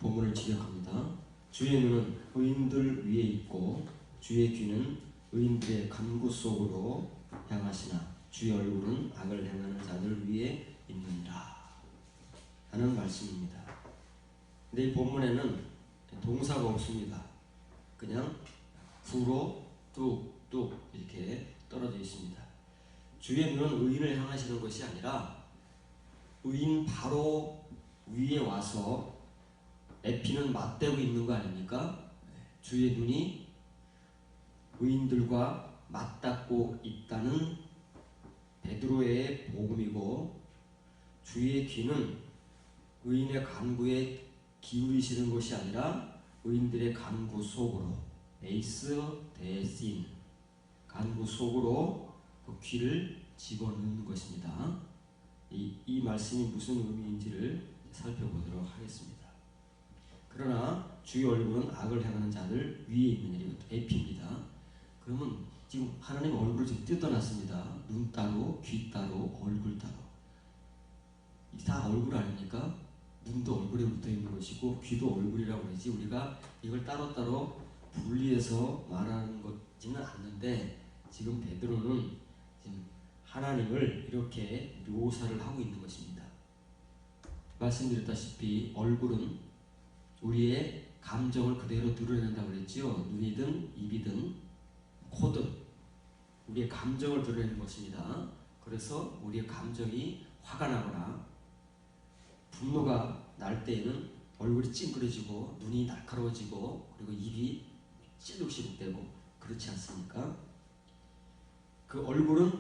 본문을 지적합니다. 주의 눈은 의인들 위에 있고 주의 귀는 의인들의 간구 속으로 향하시나 주의 얼굴은 악을 행하는 자들 위에 있느니라 하는 말씀입니다. 근데 이 본문에는 동사가 없습니다. 그냥 구로 뚝뚝 이렇게 떨어져 있습니다. 주의 눈은 의인을 향하시는 것이 아니라 의인 바로 위에 와서 에피는 맞대고 있는 거 아닙니까? 주의 눈이 의인들과 맞닿고 있다는 베드로의 복음이고 주의 귀는 의인의 간구에 기울이시는 것이 아니라 의인들의 간구 속으로 에이스 데신 간구 속으로 그 귀를 집어넣는 것입니다. 이 말씀이 무슨 의미인지를 살펴보도록 하겠습니다. 그러나 주의 얼굴은 악을 행하는 자들 위에 있는 일이 에피입니다. 그러면 지금 하나님 얼굴을 지금 뜯어놨습니다. 눈 따로, 귀 따로, 얼굴 따로. 이게 다 얼굴 아닙니까? 눈도 얼굴에 붙어 있는 것이고 귀도 얼굴이라고 그러지 우리가 이걸 따로따로 분리해서 말하는 것지는 않는데 지금 베드로는 지금 하나님을 이렇게 묘사를 하고 있는 것입니다. 말씀드렸다시피 얼굴은 우리의 감정을 그대로 드러낸다고 그랬죠. 눈이든 입이든 코든 우리의 감정을 드러내는 것입니다. 그래서 우리의 감정이 화가 나거나 분노가 날 때에는 얼굴이 찡그려지고 눈이 날카로워지고 그리고 입이 시룩시룩되고 그렇지 않습니까? 그 얼굴은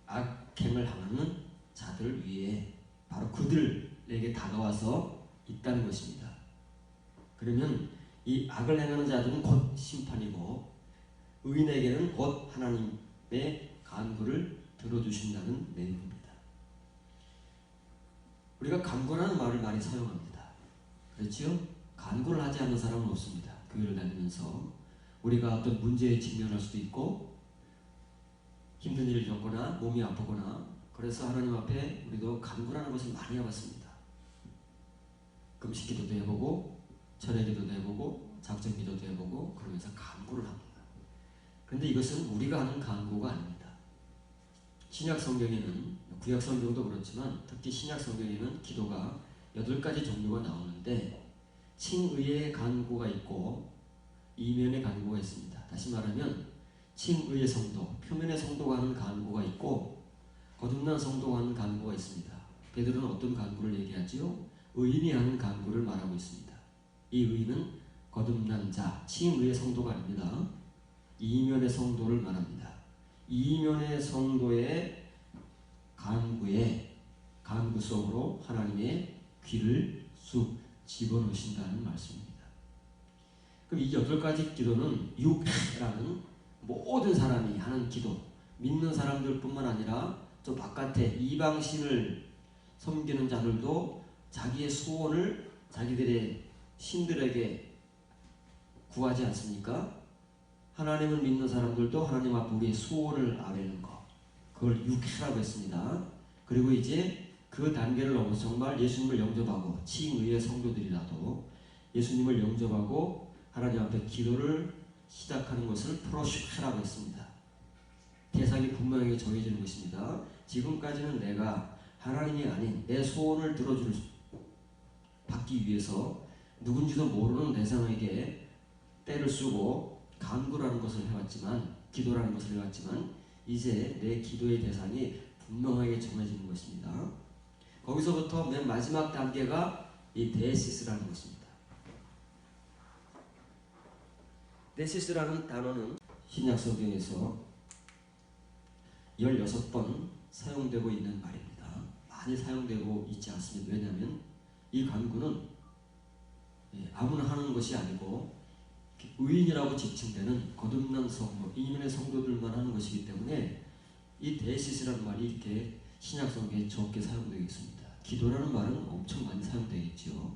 악행을 당하는 자들 위에 바로 그들에게 다가와서 있다는 것입니다. 그러면 이 악을 행하는 자들은 곧 심판이고 의인에게는 곧 하나님의 간구를 들어주신다는 내용입니다. 우리가 간구라는 말을 많이 사용합니다. 그렇죠? 간구를 하지 않는 사람은 없습니다. 교회를 다니면서 우리가 어떤 문제에 직면할 수도 있고 힘든 일을 겪거나 몸이 아프거나 그래서 하나님 앞에 우리도 간구라는 것을 많이 해봤습니다. 금식 기도도 해보고 철회 기도도 해보고 작전 기도도 해보고 그러면서 간구를 합니다. 그런데 이것은 우리가 하는 간구가 아닙니다. 신약 성경에는 구약 성경도 그렇지만 특히 신약 성경에는 기도가 8가지 종류가 나오는데 칭의의 간구가 있고 이면의 간구가 있습니다. 다시 말하면 칭의의 성도, 표면의 성도가 하는 간구가 있고 거듭난 성도가 하는 간구가 있습니다. 베드로는 어떤 간구를 얘기하지요? 의인이 하는 간구를 말하고 있습니다. 이 의인은 거듭난 자, 칭의의 성도가 아닙니다. 이면의 성도를 말합니다. 이면의 성도의 간구 속으로 하나님의 귀를 쑥 집어넣으신다는 말씀입니다. 그럼 이 8가지 기도는 육라는 모든 사람이 하는 기도, 믿는 사람들뿐만 아니라 저 바깥에 이방신을 섬기는 자들도 자기의 소원을 자기들의 신들에게 구하지 않습니까? 하나님을 믿는 사람들도 하나님 앞에 우리의 소원을 아뢰는 것, 그걸 육회라고 했습니다. 그리고 이제 그 단계를 넘어서 정말 예수님을 영접하고 칭의의 성도들이라도 예수님을 영접하고 하나님 앞에 기도를 시작하는 것을 프로슈크라고 했습니다. 대상이 분명하게 정해지는 것입니다. 지금까지는 내가 하나님이 아닌 내 소원을 받기 위해서 누군지도 모르는 대상에게 때를 쓰고 간구라는 것을 해왔지만 기도라는 것을 해왔지만 이제 내 기도의 대상이 분명하게 정해지는 것입니다. 거기서부터 맨 마지막 단계가 이 데시스라는 것입니다. 데시스라는 단어는 신약 성경에서 16번 사용되고 있는 말입니다. 많이 사용되고 있지 않습니다. 왜냐하면 이 간구는 아무나 하는 것이 아니고 의인이라고 지칭되는 거듭난 성도, 이면의 성도들만 하는 것이기 때문에 이 데시스라는 말이 이렇게 신약 성경에 적게 사용되어 있습니다. 기도라는 말은 엄청 많이 사용되어 있죠.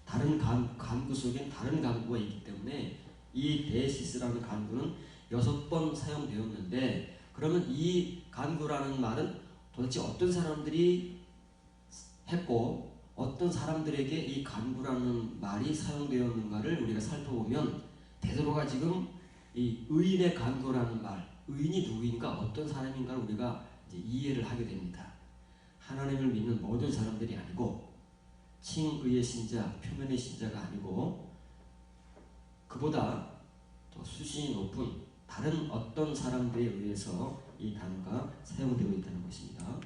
다른 간구 속엔 다른 간구가 있기 때문에 이 데시스라는 간구는 6번 사용되었는데 그러면 이 간구라는 말은 도대체 어떤 사람들이 했고 어떤 사람들에게 이 간구라는 말이 사용되었는가를 우리가 살펴보면 베드로가 지금 이 의인의 간구라는 말, 의인이 누구인가 어떤 사람인가를 우리가 이제 이해를 하게 됩니다. 하나님을 믿는 모든 사람들이 아니고 칭의의 신자, 표면의 신자가 아니고 그보다 더 수준이 높은 다른 어떤 사람들에 의해서 이 단어가 사용되고 있다는 것입니다.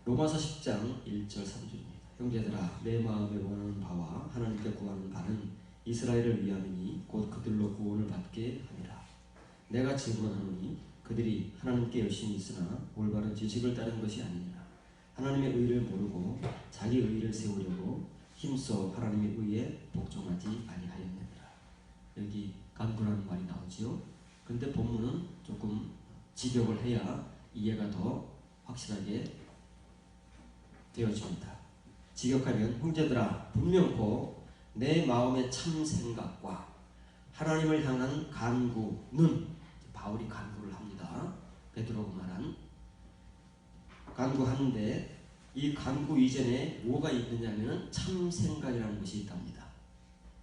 로마서 10장 1절 3절입니다. 형제들아 내 마음에 원하는 바와 하나님께 구하는 바는 이스라엘을 위함이니 곧 그들로 구원을 받게 하니라. 내가 증언하노니 그들이 하나님께 열심히 있으나 올바른 지식을 따른 것이 아니니라. 하나님의 의를 모르고 자기 의를 세우려고 힘써 하나님의 의에 복종하지 아니하였느니라. 여기 간구라는 말이 나오지요. 근데 본문은 조금 직역을 해야 이해가 더 확실하게 되어집니다. 직역하면 형제들아 분명코 내 마음의 참 생각과 하나님을 향한 간구는 바울이 간구를 합니다. 베드로가 말한 간구하는데 이 간구 이전에 뭐가 있느냐면 참 생각이라는 것이 있답니다.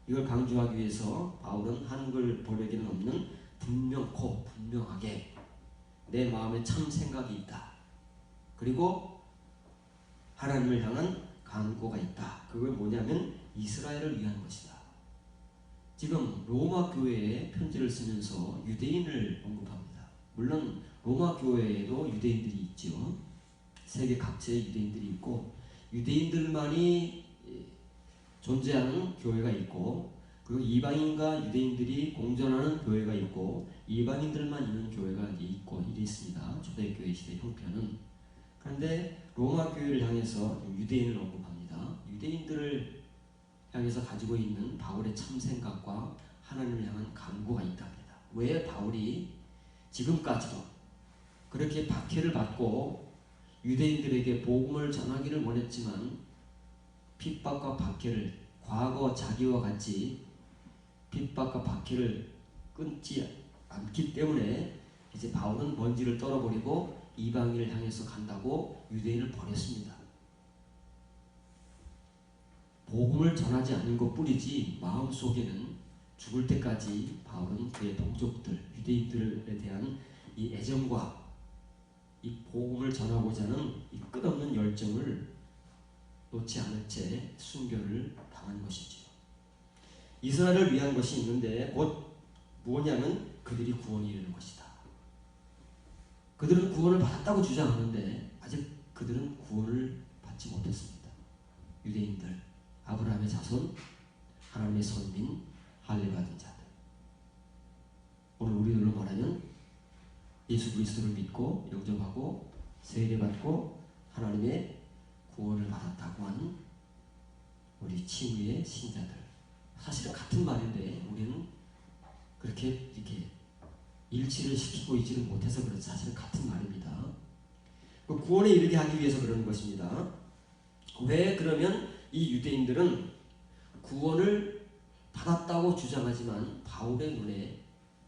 이걸 강조하기 위해서 바울은 한글 번역에는 없는 분명코 분명하게 내 마음에 참 생각이 있다. 그리고 하나님을 향한 간구가 있다. 그건 뭐냐면 이스라엘을 위한 것이다. 지금 로마 교회에 편지를 쓰면서 유대인을 언급합니다. 물론 로마 교회에도 유대인들이 있죠. 세계 각지에 유대인들이 있고 유대인들만이 존재하는 교회가 있고 그리고 이방인과 유대인들이 공존하는 교회가 있고 이방인들만 있는 교회가 있고 이래 있습니다. 초대교회 시대 형편은. 그런데 로마 교회를 향해서 유대인을 언급합니다. 유대인들을 향해서 가지고 있는 바울의 참 생각과 하나님을 향한 간구가 있답니다. 왜 바울이 지금까지도 그렇게 박해를 받고 유대인들에게 복음을 전하기를 원했지만 핍박과 박해를 과거 자기와 같이 핍박과 박해를 끊지 않기 때문에 이제 바울은 먼지를 떨어버리고 이방인을 향해서 간다고 유대인을 보냈습니다. 복음을 전하지 않는 것뿐이지 마음속에는 죽을 때까지 바울은 그의 동족들, 유대인들에 대한 이 애정과 이 복음을 전하고자 하는 이 끝없는 열정을 놓지 않을 채 순교를 당한 것이지요. 이스라엘을 위한 것이 있는데 곧 뭐냐면 그들이 구원이 이르는 것이다. 그들은 구원을 받았다고 주장하는데 아직 그들은 구원을 받지 못했습니다. 유대인들, 아브라함의 자손, 하나님의 선민, 할례받은 자들. 오늘 우리들로 말하면 예수 그리스도를 믿고 영접하고 세례받고 하나님의 구원을 받았다고 하는 우리 칭의의 신자들. 사실은 같은 말인데 우리는 그렇게 이렇게 일치를 시키고 있지는 못해서 그렇지 사실은 같은 말입니다. 구원에 이르게 하기 위해서 그러는 것입니다. 왜 그러면 이 유대인들은 구원을 받았다고 주장하지만 바울의 눈에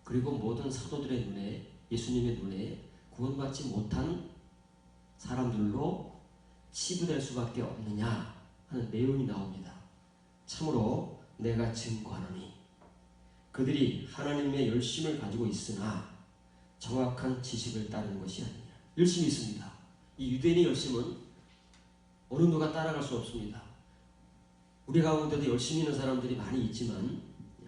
그리고 모든 사도들의 눈에 예수님의 눈에 구원받지 못한 사람들로 치부될 수밖에 없느냐 하는 내용이 나옵니다. 참으로 내가 증거하노니 그들이 하나님의 열심을 가지고 있으나 정확한 지식을 따르는 것이 아니냐. 열심이 있습니다. 이 유대인의 열심은 어느 누가 따라갈 수 없습니다. 우리 가운데도 열심히 있는 사람들이 많이 있지만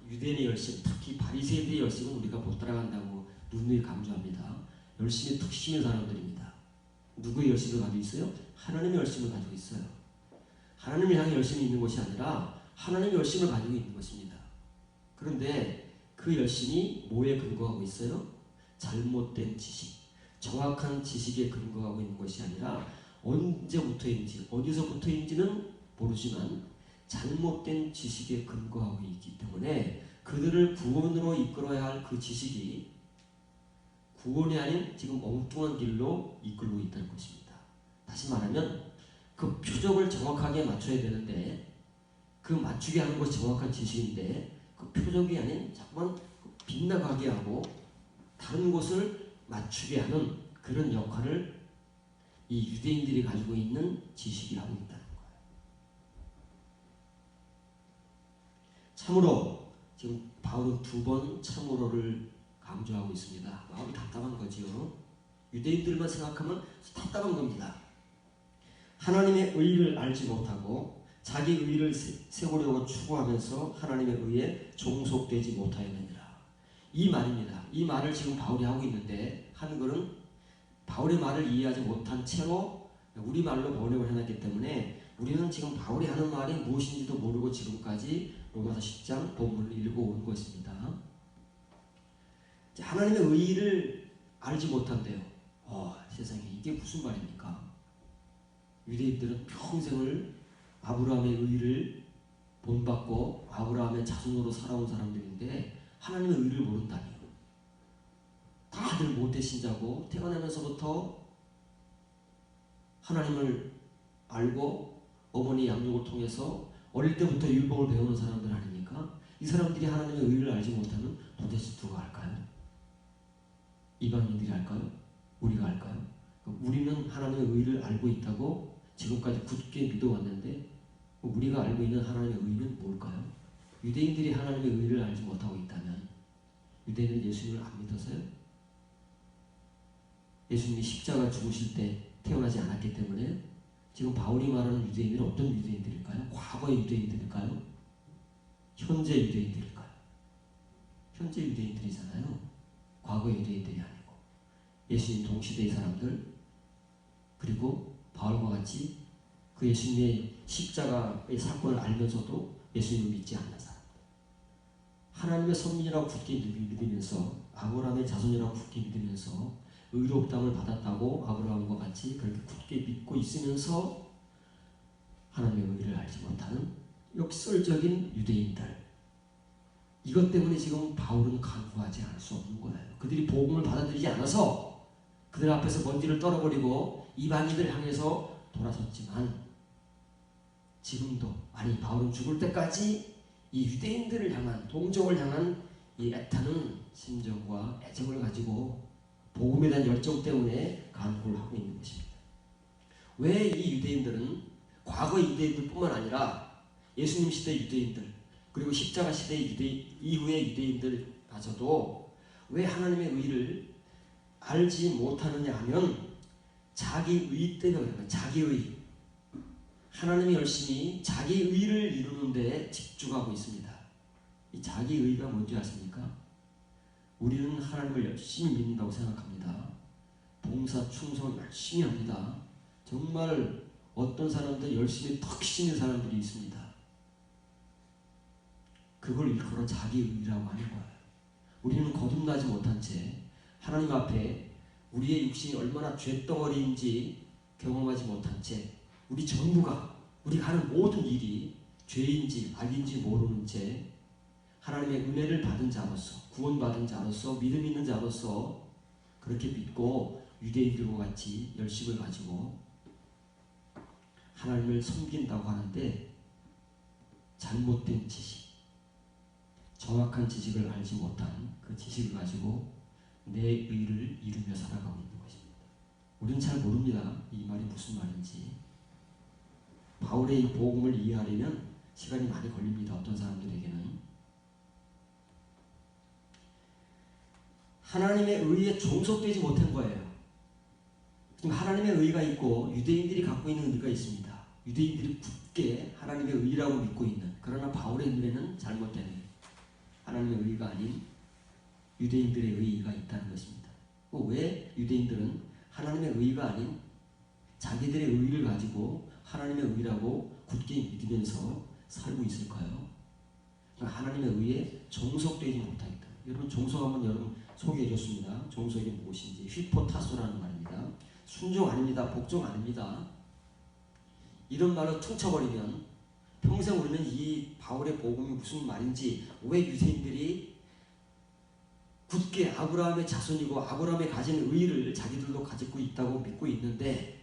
유대인의 열심, 특히 바리새인들의 열심은 우리가 못 따라간다고 누누이 강조합니다. 열심히 특심인 사람들입니다. 누구의 열심을 가지고 있어요? 하나님의 열심을 가지고 있어요. 하나님을 향해 열심히 있는 것이 아니라 하나님의 열심을 가지고 있는 것입니다. 그런데 그 열심이 뭐에 근거하고 있어요? 잘못된 지식, 정확한 지식에 근거하고 있는 것이 아니라 언제부터인지 어디서부터인지는 모르지만 잘못된 지식에 근거하고 있기 때문에 그들을 구원으로 이끌어야 할 그 지식이 구원이 아닌 지금 엉뚱한 길로 이끌고 있다는 것입니다. 다시 말하면 그 표적을 정확하게 맞춰야 되는데 그 맞추게 하는 것이 정확한 지식인데 그 표적이 아닌 자꾸만 빗나가게 하고 다른 곳을 맞추게 하는 그런 역할을 이 유대인들이 가지고 있는 지식이라고 있다는 거예요. 참으로 지금 바울은 2번 참으로를 강조하고 있습니다. 마음이 답답한 거지요. 유대인들만 생각하면 답답한 겁니다. 하나님의 의를 알지 못하고 자기 의를 세우려고 추구하면서 하나님의 의에 종속되지 못하였느니라. 이 말입니다. 이 말을 지금 바울이 하고 있는데 한글은 바울의 말을 이해하지 못한 채로 우리말로 번역을 해놨기 때문에 우리는 지금 바울이 하는 말이 무엇인지도 모르고 지금까지 로마서 10장 본문을 읽어온 것입니다. 하나님의 의를 알지 못한대요. 세상에 이게 무슨 말입니까? 유대인들은 평생을 아브라함의 의를 본받고 아브라함의 자손으로 살아온 사람들인데 하나님의 의를 모른다니요. 다들 모태신자고 태어나면서부터 하나님을 알고 어머니 양육을 통해서 어릴 때부터 율법을 배우는 사람들 아닙니까? 이 사람들이 하나님의 의를 알지 못하면 도대체 누가 할까요? 이방인들이 할까요? 우리가 할까요? 우리는 하나님의 의를 알고 있다고 지금까지 굳게 믿어왔는데 우리가 알고 있는 하나님의 의는 뭘까요? 유대인들이 하나님의 의를 알지 못하고 있다면 유대인은 예수님을 안 믿어서요? 예수님이 십자가 죽으실 때 태어나지 않았기 때문에 지금 바울이 말하는 유대인들은 어떤 유대인들일까요? 과거의 유대인들일까요? 현재 유대인들일까요? 현재 유대인들이잖아요. 과거의 유대인들이 아니고 예수님 동시대의 사람들 그리고 바울과 같이 그 예수님의 십자가의 사건을 알면서도 예수님을 믿지 않는 사람들 하나님의 선민이라고 굳게 믿으면서 아브라함의 자손이라고 굳게 믿으면서 의롭다함을 받았다고 아브라함과 같이 그렇게 굳게 믿고 있으면서 하나님의 의를 알지 못하는 역설적인 유대인들 이것 때문에 지금 바울은 간구하지 않을 수 없는 거예요. 그들이 복음을 받아들이지 않아서 그들 앞에서 먼지를 떨어버리고 이방인들 향해서 돌아섰지만 지금도 아니 바울은 죽을 때까지 이 유대인들을 향한 동족을 향한 이 애타는 심정과 애정을 가지고 복음에 대한 열정 때문에 간구를 하고 있는 것입니다. 왜 이 유대인들은 과거 유대인들뿐만 아니라 예수님 시대 유대인들 그리고 십자가 시대 이후의 유대인들마저도 왜 하나님의 의를 알지 못하느냐 하면 자기 의 때문에 그런 거예요. 자기 의. 하나님이 열심히 자기 의를 이루는 데 집중하고 있습니다. 이 자기 의가 뭔지 아십니까? 우리는 하나님을 열심히 믿는다고 생각합니다. 봉사, 충성 열심히 합니다. 정말 어떤 사람들 열심히 턱시는 사람들이 있습니다. 그걸 일컬어 자기 의라고 하는 거예요. 우리는 거듭나지 못한 채 하나님 앞에 우리의 육신이 얼마나 죄덩어리인지 경험하지 못한 채 우리 전부가 우리가 하는 모든 일이 죄인지 악인지 모르는 채 하나님의 은혜를 받은 자로서 구원받은 자로서 믿음 있는 자로서 그렇게 믿고 유대인들과 같이 열심을 가지고 하나님을 섬긴다고 하는데 잘못된 지식 정확한 지식을 알지 못한 그 지식을 가지고 내 의를 이루며 살아가고 있는 것입니다. 우리는 잘 모릅니다. 이 말이 무슨 말인지. 바울의 이 복음을 이해하려면 시간이 많이 걸립니다. 어떤 사람들에게는. 하나님의 의에 종속되지 못한 거예요. 지금 하나님의 의가 있고 유대인들이 갖고 있는 의가 있습니다. 유대인들이 굳게 하나님의 의라고 믿고 있는 그러나 바울의 눈에는 잘못된 의 하나님의 의가 아닌 유대인들의 의가 있다는 것입니다. 왜 유대인들은 하나님의 의가 아닌 자기들의 의를 가지고 하나님의 의라고 굳게 믿으면서 살고 있을까요? 하나님의 의에 종속되지 못하겠다. 여러분 종속하면 여러분 소개해 줬습니다. 종속이 무엇인지. 휘포타소라는 말입니다. 순종 아닙니다. 복종 아닙니다. 이런 말을 퉁쳐버리면 평생 우리는 이 바울의 복음이 무슨 말인지 왜 유대인들이 굳게 아브라함의 자손이고 아브라함의 가진 의를 자기들도 가지고 있다고 믿고 있는데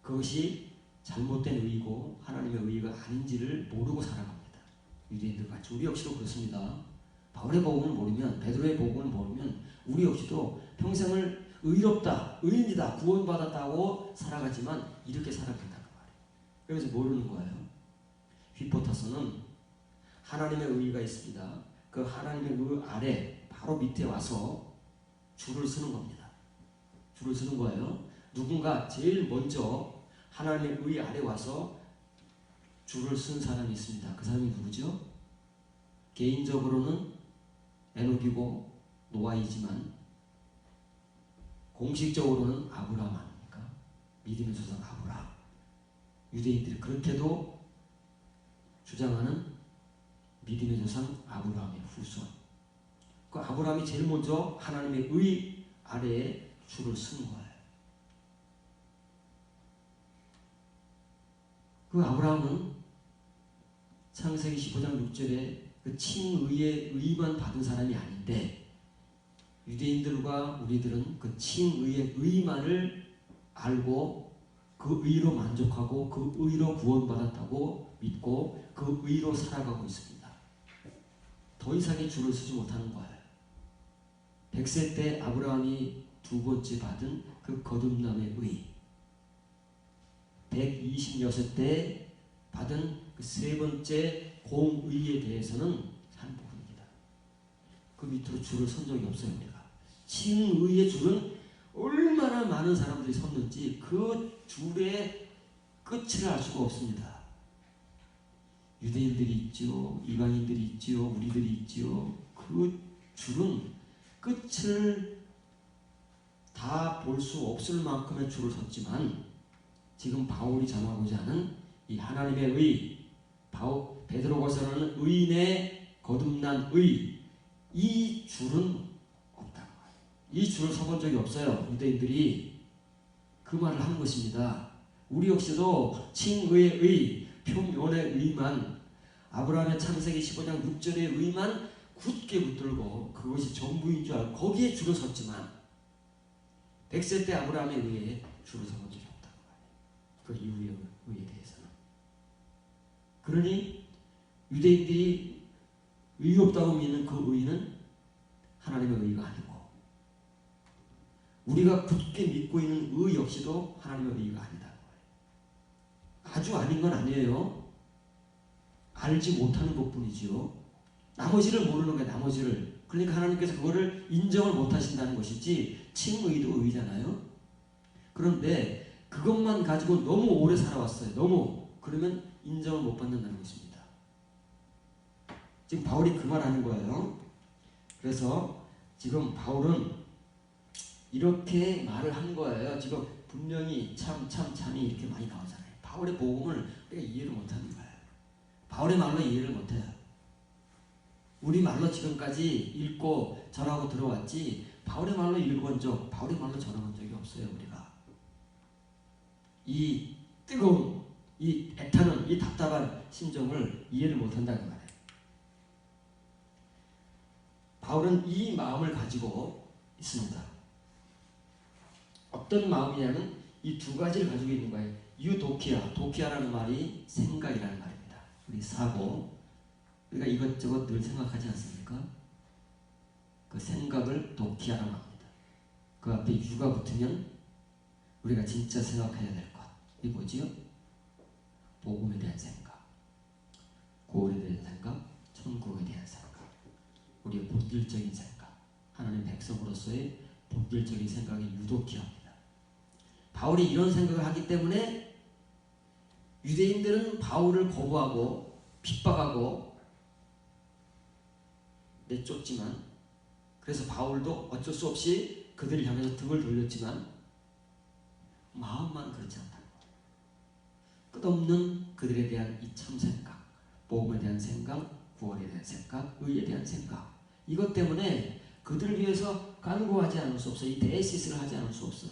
그것이 잘못된 의이고 하나님의 의가 아닌지를 모르고 살아갑니다. 유대인들 같이 우리 역시도 그렇습니다. 바울의 복음을 모르면 베드로의 복음을 모르면 우리 역시도 평생을 의롭다, 의인이다, 구원받았다고 살아가지만 이렇게 살아간다고 말이에요. 그래서 모르는 거예요. 휘포터스는 하나님의 의가 있습니다. 그 하나님의 의 아래 바로 밑에 와서 줄을 서는 겁니다. 줄을 서는 거예요. 누군가 제일 먼저 하나님의 의 아래 와서 줄을 쓴 사람이 있습니다. 그 사람이 누구죠? 개인적으로는 에녹이고 노아이지만 공식적으로는 아브라함 아닙니까? 믿음의 조상 아브라함. 유대인들이 그렇게도 주장하는 믿음의 조상 아브라함의 후손. 그 아브라함이 제일 먼저 하나님의 의 아래에 줄을 쓴 거예요. 그 아브라함은 창세기 15장 6절에 그 칭의의 의만 받은 사람이 아닌데 유대인들과 우리들은 그 칭의의 의만을 알고 그 의로 만족하고 그 의로 구원받았다고 믿고 그 의로 살아가고 있습니다. 더 이상의 줄을 서지 못하는 거예요. 100세 때 아브라함이 두 번째 받은 그 거듭남의 의, 126세 때 받은 그 세 번째 공의에 대해서는 잘 모릅니다. 그 밑으로 줄을 선 적이 없어요. 우리가 칭의의 줄은 얼마나 많은 사람들이 섰는지 그 줄의 끝을 알 수가 없습니다. 유대인들이 있죠, 이방인들이 있죠, 우리들이 있죠. 그 줄은 끝을 다 볼 수 없을 만큼의 줄을 섰지만 지금 바울이 전하고자 하는 이 하나님의 의, 베드로가서는 의인의 거듭난 의, 이 줄은 없다고 말해요. 이 줄을 서본 적이 없어요. 유대인들이 그 말을 하는 것입니다. 우리 역시도 칭의의 의, 표면의 의만, 아브라함의 창세기 15장 6절의 의만 굳게 붙들고 그것이 전부인 줄 알고 거기에 줄을 섰지만 100세 때 아브라함의 의에 줄을 서본 적이 없다고 말해요. 그 이후의 의에 대해서는. 그러니 유대인들이 의 없다고 믿는 그 의는 하나님의 의가 아니고 우리가 굳게 믿고 있는 의 역시도 하나님의 의가 아니다. 아주 아닌 건 아니에요. 알지 못하는 것뿐이지요. 나머지를 모르는 거예요. 나머지를. 그러니까 하나님께서 그거를 인정을 못하신다는 것이지 칭의도 의잖아요. 그런데 그것만 가지고 너무 오래 살아왔어요. 너무. 그러면 인정을 못 받는다는 것입니다. 지금 바울이 그 말하는 거예요. 그래서 지금 바울은 이렇게 말을 한 거예요. 지금 분명히 참이 이렇게 많이 나오잖아요. 바울의 복음을 우리가 이해를 못하는 거예요. 바울의 말로 이해를 못해요. 우리 말로 지금까지 읽고 전하고 들어왔지 바울의 말로 읽어본 적, 바울의 말로 전해본 적이 없어요. 우리가 이 뜨거운, 이 애타는, 이 답답한 심정을 이해를 못한다는 말이에요. 바울은 이 마음을 가지고 있습니다. 어떤 마음이냐면 이 두 가지를 가지고 있는 거예요. 유도키아, 도키아라는 말이 생각이라는 말입니다. 우리 사고, 우리가 이것저것 늘 생각하지 않습니까? 그 생각을 도키아라고 합니다. 그 앞에 유가 붙으면 우리가 진짜 생각해야 될 것. 이게 뭐지요? 복음에 대한 생각, 구원에 대한 생각, 천국에 대한 생각, 우리의 본질적인 생각, 하나님 백성으로서의 본질적인 생각이 유도키아입니다. 바울이 이런 생각을 하기 때문에 유대인들은 바울을 거부하고 핍박하고 내쫓지만, 그래서 바울도 어쩔 수 없이 그들을 향해서 등을 돌렸지만 마음만 그렇지 않다는 거예요. 끝없는 그들에 대한 이 참생각, 복음에 대한 생각, 구원에 대한 생각, 의에 대한 생각, 이것 때문에 그들을 위해서 간구하지 않을 수 없어요. 이 데시스를 하지 않을 수 없어요.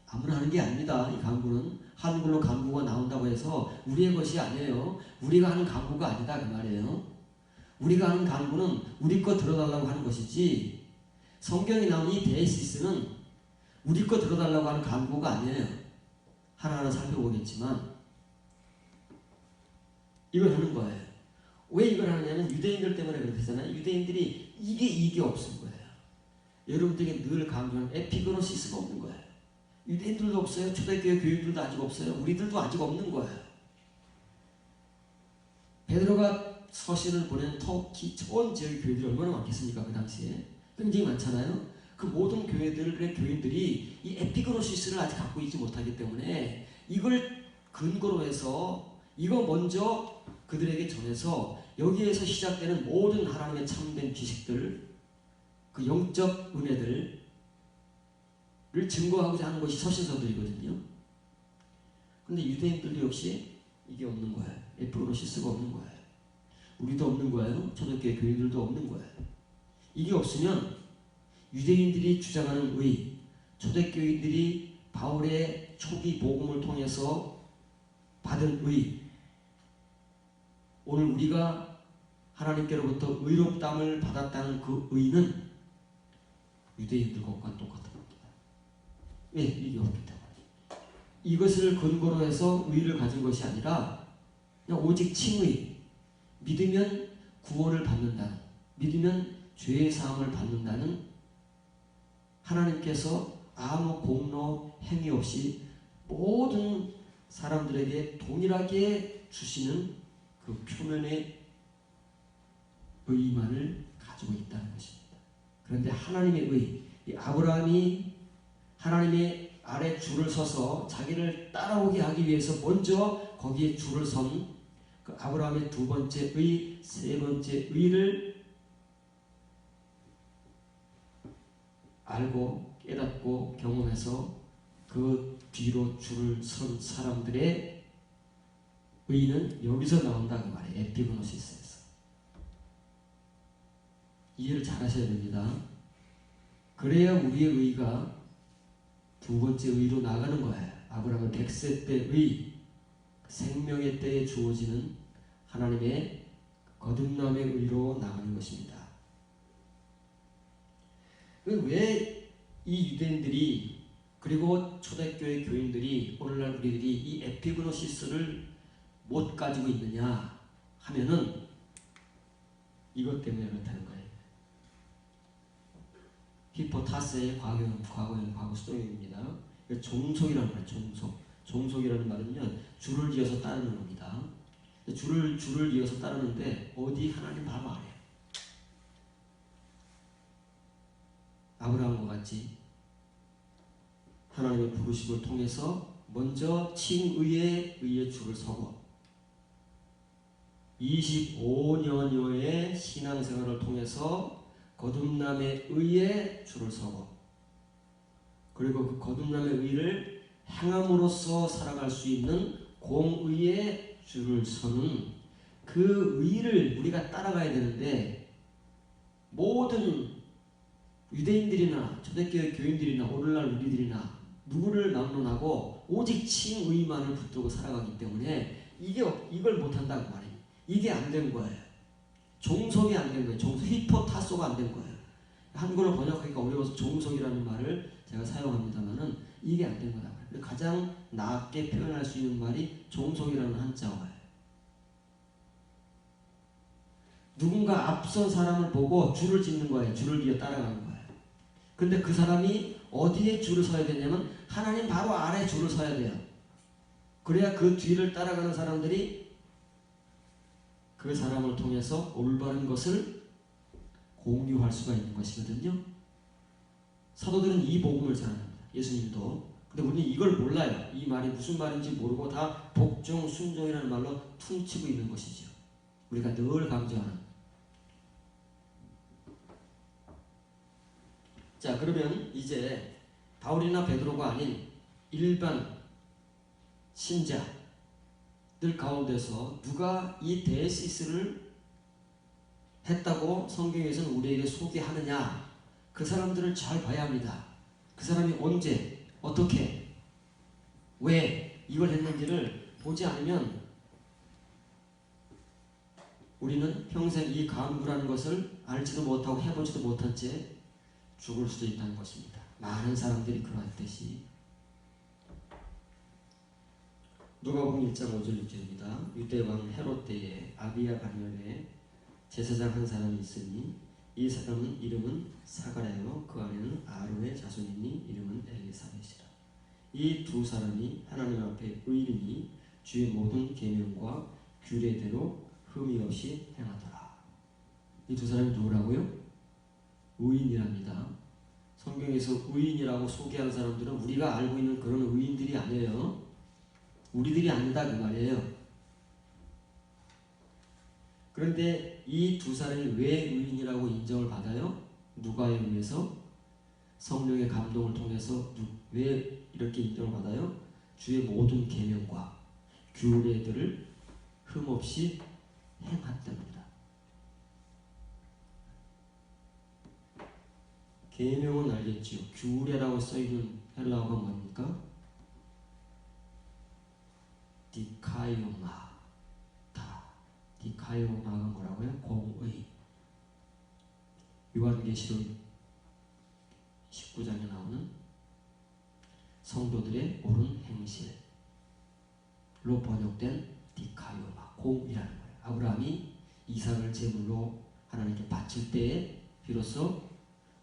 아무나 하는 게 아닙니다. 이 간구는 한글로 간구가 나온다고 해서 우리의 것이 아니에요. 우리가 하는 간구가 아니다 그 말이에요. 우리가 하는 간구는 우리 거 들어달라고 하는 것이지, 성경에 나온 이 데시스는 우리 거 들어달라고 하는 간구가 아니에요. 하나하나 살펴보겠지만 이걸 하는 거예요. 왜 이걸 하느냐면 유대인들 때문에 그렇잖아요. 유대인들이 이게 없은 거예요. 여러분들에게 늘 강조하는 에피그노시스가 없는 거예요. 유대인들도 없어요. 초대교회 교인들도 아직 없어요. 우리들도 아직 없는 거예요. 베드로가 서신을 보낸 터키 전 지역의 교회들이 얼마나 많겠습니까? 그 당시에 굉장히 많잖아요. 그 모든 교회들의 교인들이 이 에피그노시스를 아직 갖고 있지 못하기 때문에 이걸 근거로 해서 이거 먼저 그들에게 전해서 여기에서 시작되는 모든 하나님의 참된 지식들, 그 영적 은혜들을 증거하고자 하는 것이 서신서들이거든요. 근데 유대인들도 역시 이게 없는 거예요. 에피그노시스가 없는 거예요. 우리도 없는 거예요. 초대교회 교인들도 없는 거예요. 이게 없으면 유대인들이 주장하는 의, 초대교인들이 바울의 초기 복음을 통해서 받은 의, 오늘 우리가 하나님께로부터 의롭다함을 받았다는 그 의는 유대인들 것과 똑같은 겁니다. 왜? 이게 없기 때문에. 이것을 근거로 해서 의를 가진 것이 아니라 그냥 오직 칭의, 믿으면 구원을 받는다는, 믿으면 죄의 사함을 받는다는 하나님께서 아무 공로 행위 없이 모든 사람들에게 동일하게 주시는 그 표면의 의만을 가지고 있다는 것입니다. 그런데 하나님의 의, 이 아브라함이 하나님의 아래 줄을 서서 자기를 따라오게 하기 위해서 먼저 거기에 줄을 선 그 아브라함의 두 번째 의, 세 번째 의를 알고 깨닫고 경험해서 그 뒤로 줄을 선 사람들의 의는 여기서 나온다 그 말이에요. 에피그노시스에서. 이해를 잘 하셔야 됩니다. 그래야 우리의 의가 두 번째 의로 나가는 거예요. 아브라함은 100세 때의 생명의 때에 주어지는 하나님의 거듭남의 의로 나가는 것입니다. 왜 이 유대인들이 그리고 초대교회 교인들이 오늘날 우리들이 이 에피그노시스를 못 가지고 있느냐 하면은 이것 때문에 그렇다는 거예요. 히포타스의 과거 수동입니다. 종속이라는 말, 종속이라는 말은요, 줄을 이어서 따르는 겁니다. 줄을 이어서 따르는데 어디 하나님 바로 아래요. 아브라함과 같이 하나님의 부르심을 통해서 먼저 칭의의 줄을 서고 25년여의 신앙생활을 통해서 거듭남의 의에 줄을 서고 그리고 그 거듭남의 의를 행함으로써 살아갈 수 있는 공의의 줄을 서는 그 의를 우리가 따라가야 되는데 모든 유대인들이나 초대교회 교인들이나 오늘날 우리들이나 누구를 막론하고 오직 칭의만을 붙들고 살아가기 때문에 이걸 못한다고 말이에요. 이게 안 된 거예요. 종속이 안 된 거예요. 종속, 히포타소가 안 된 거예요. 한글로 번역하기가 어려워서 종속이라는 말을 제가 사용합니다만은 이게 안 된 거다. 가장 낮게 표현할 수 있는 말이 종속이라는 한자어예요. 누군가 앞선 사람을 보고 줄을 짓는 거예요. 줄을 이어 따라가는 거예요. 근데 그 사람이 어디에 줄을 서야 되냐면 하나님 바로 아래 줄을 서야 돼요. 그래야 그 뒤를 따라가는 사람들이 그 사람을 통해서 올바른 것을 공유할 수가 있는 것이거든요. 사도들은 이 복음을 전합니다. 예수님도. 근데 우리는 이걸 몰라요. 이 말이 무슨 말인지 모르고 다 복종, 순종이라는 말로 퉁치고 있는 것이죠. 우리가 늘 강조하는. 자, 그러면 이제 바울이나 베드로가 아닌 일반 신자들 가운데서 누가 이 데시스를 했다고 성경에서는 우리에게 소개하느냐, 그 사람들을 잘 봐야 합니다. 그 사람이 언제, 어떻게, 왜 이걸 했는지를 보지 않으면 우리는 평생 이 간구라는 것을 알지도 못하고 해보지도 못한 채 죽을 수도 있다는 것입니다. 많은 사람들이 그러했듯이. 누가복음 1장 5절 6절입니다. 유대 왕 헤롯 때에 아비야 반면에 제사장 한 사람이 있으니 이 사람은 이름은 사가랴요 그 안에는 아론의 자손이니 이름은 엘리사벳이라. 이 두 사람이 하나님 앞에 의인이 주의 모든 계명과 규례대로 흠이 없이 행하더라. 이 두 사람이 누구라고요? 의인이랍니다. 성경에서 의인이라고 소개하는 사람들은 우리가 알고 있는 그런 의인들이 아니에요. 우리들이 아니다 그 말이에요. 그런데 이 두 사람이 왜 의인이라고 인정을 받아요? 누가에 의해서? 성령의 감동을 통해서 왜 이렇게 인정을 받아요? 주의 모든 계명과 규례들을 흠없이 행했답니다. 계명은 알겠지요. 규례라고 써있는 헬라어가 뭡니까? 디카이오마. 디카이오마가 뭐라고요? 공의. 요한계시록 19장에 나오는 성도들의 옳은 행실로 번역된 디카이오마, 공이라는 거예요. 아브라함이 이삭을 제물로 하나님께 바칠 때에 비로소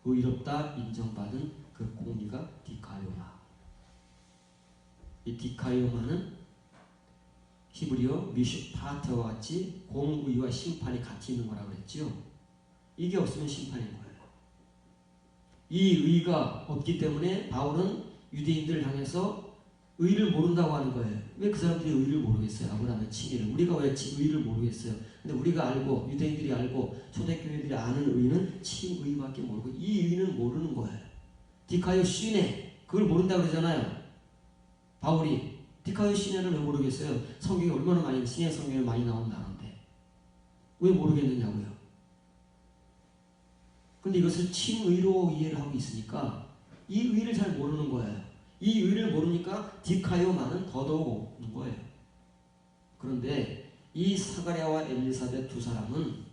의롭다 인정받은 그 공의가 디카이오마. 이 디카이오마는 히브리어 미슈파트와 같이 공의와 심판이 같이 있는 거라고 그랬지요. 이게 없으면 심판인 거예요. 이 의가 없기 때문에 바울은 유대인들을 향해서 의를 모른다고 하는 거예요. 왜 그 사람들이 의를 모르겠어요? 아브라함의 칭의를. 우리가 왜 의를 모르겠어요? 근데 우리가 알고 유대인들이 알고 초대교회들이 아는 의는 칭의밖에 모르고 이 의는 모르는 거예요. 디카요 시네 그걸 모른다고 그러잖아요. 바울이 디카요 시네를 왜 모르겠어요? 성경에 얼마나 많이 신약 성경에 많이 나온 단어인데 왜 모르겠느냐고요. 근데 이것을 칭의로 이해를 하고 있으니까 이 의를 잘 모르는 거예요. 이 의를 모르니까 디카요만은 더더욱 없는 거예요. 그런데 이 사가랴와 엘리사벳 두 사람은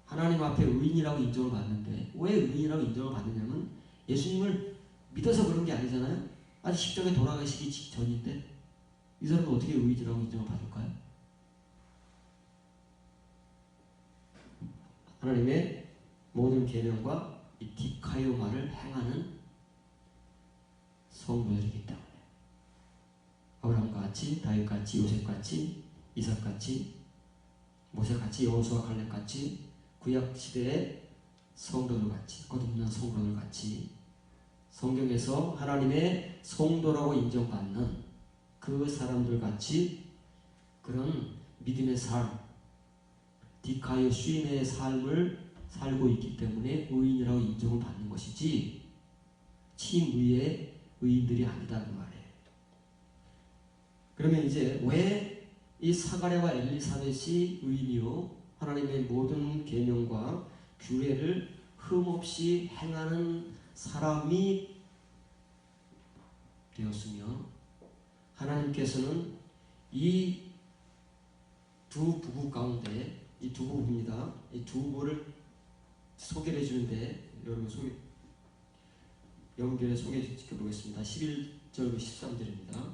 하나님 앞에 의인이라고 인정을 받는데 왜 의인이라고 인정을 받느냐면 예수님을 믿어서 그런 게 아니잖아요. 아직 십자가에 돌아가시기 직전인데 이 사람은 어떻게 의인이라고 인정을 받을까요? 하나님의 모든 계명과 이 디카요마를 행하는 성도들이기 때문에 아브라함과 같이 다윗같이 요셉같이 이삭같이 모세같이 여호수아 갈렙같이 구약시대의 성도들같이 거듭난 성도들같이 성경에서 하나님의 성도라고 인정받는 그 사람들같이 그런 믿음의 삶 디카요 슈인의 삶을 살고 있기 때문에 의인이라고 인정을 받는 것이지 칭의의 의인들이 아니다 그 말이에요. 그러면 이제 왜 이 사가랴와 엘리사벳이 의인이요 하나님의 모든 계명과 규례를 흠없이 행하는 사람이 되었으며 하나님께서는 이 두 부부 가운데 이 두 부부입니다. 이 두 부부를 소개를 해주는데 여러분 연결해 소개시켜 보겠습니다. 11절부터 13절입니다.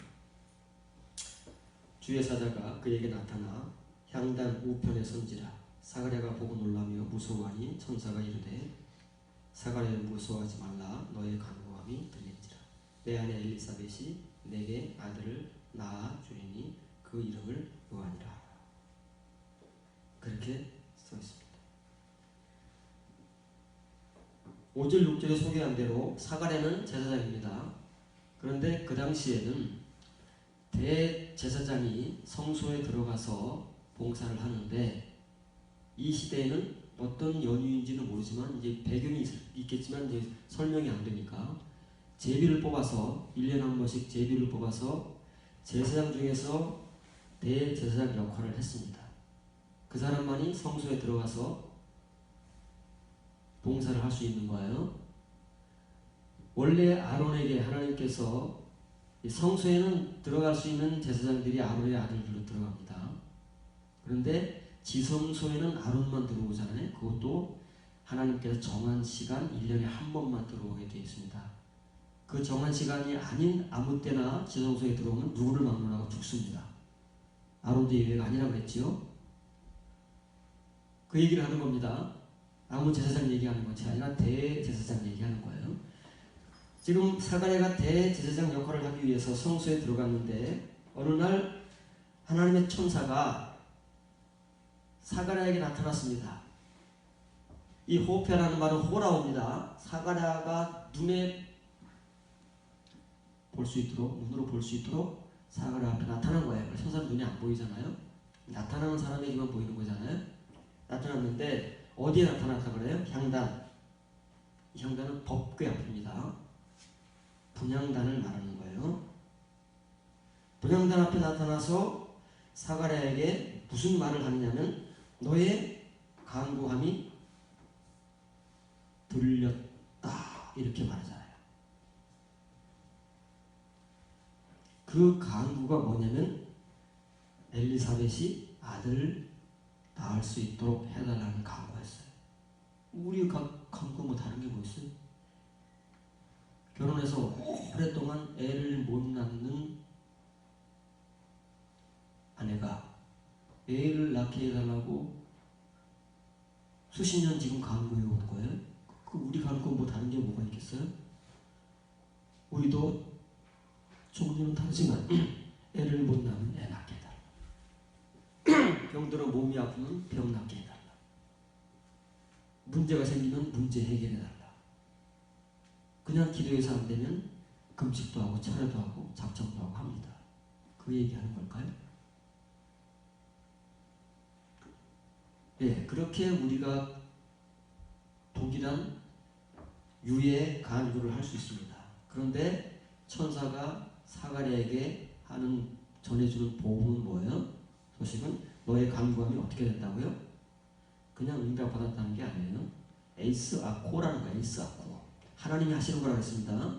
주의 사자가 그에게 나타나 향단 우편에 선지라 사가랴가 보고 놀라며 무서워하니 천사가 이르되 사가랴를 무서워하지 말라 너의 간구함이 들린지라 내 아내 엘리사벳이 내게 아들을 낳아 주리니 그 이름을 요한이라 그렇게 써 있습니다. 5절 6절에 소개한 대로 사가랴는 제사장입니다. 그런데 그 당시에는 대제사장이 성소에 들어가서 봉사를 하는데 이 시대에는 어떤 연유인지는 모르지만 이제 배경이 있겠지만 이제 설명이 안 되니까 제비를 뽑아서 1년에 한 번씩 제비를 뽑아서 제사장 중에서 대제사장 역할을 했습니다. 그 사람만이 성소에 들어가서 봉사를 할 수 있는 거예요. 원래 아론에게 하나님께서 성소에는 들어갈 수 있는 제사장들이 아론의 아들들로 들어갑니다. 그런데 지성소에는 아론만 들어오잖아요. 그것도 하나님께서 정한 시간 1년에 한 번만 들어오게 되어 있습니다. 그 정한 시간이 아닌 아무 때나 지성소에 들어오면 누구를 막론하고 죽습니다. 아론도 예외가 아니라고 그랬지요. 그 얘기를 하는 겁니다. 아무 제사장 얘기하는 것이 아니라 대제사장 얘기하는 거예요. 지금 사가랴가 대제사장 역할을 하기 위해서 성소에 들어갔는데 어느 날 하나님의 천사가 사가랴에게 나타났습니다. 이 호페라는 말은 호라옵니다. 사가랴가 눈에 볼 수 있도록, 눈으로 볼 수 있도록 사가랴 앞에 나타난 거예요. 천사는 눈이 안 보이잖아요. 나타나는 사람에게만 보이는 거잖아요. 나타났는데 어디에 나타났다 그래요? 향단. 이 향단은 법궤 앞입니다. 분향단을 말하는 거예요. 분향단 앞에 나타나서 사가랴에게 무슨 말을 하느냐면 너의 간구함이 들렸다 이렇게 말하잖아요. 그 간구가 뭐냐면 엘리사벳이 아들을 낳을 수 있도록 해달라는 간구였어요. 우리 간구 뭐 다른 게 뭐 있어요? 결혼해서 오랫동안 애를 못 낳는 아내가 애를 낳게 해달라고 수십 년 지금 간구해 온 거예요. 그 우리 간구 뭐 다른 게 뭐가 있겠어요? 우리도 종류는 다르지만 애를 못 낳으면 애 낳게 해달라. 병들어 몸이 아프면 병 낫게 해달라. 문제가 생기면 문제 해결해달라. 그냥 기도해서 안 되면 금식도 하고 철회도 하고 작정도 하고 합니다. 그 얘기하는 걸까요? 네, 그렇게 우리가 동일한 유의 간구를 할 수 있습니다. 그런데 천사가 사가랴에게 전해주는 보험은 뭐예요? 소식은 너의 간구함이 어떻게 된다고요? 그냥 응답받았다는 게 아니에요. 에이스 아코라는 거예요. 에이스 아코. 하나님이 하시는 거라고 했습니다.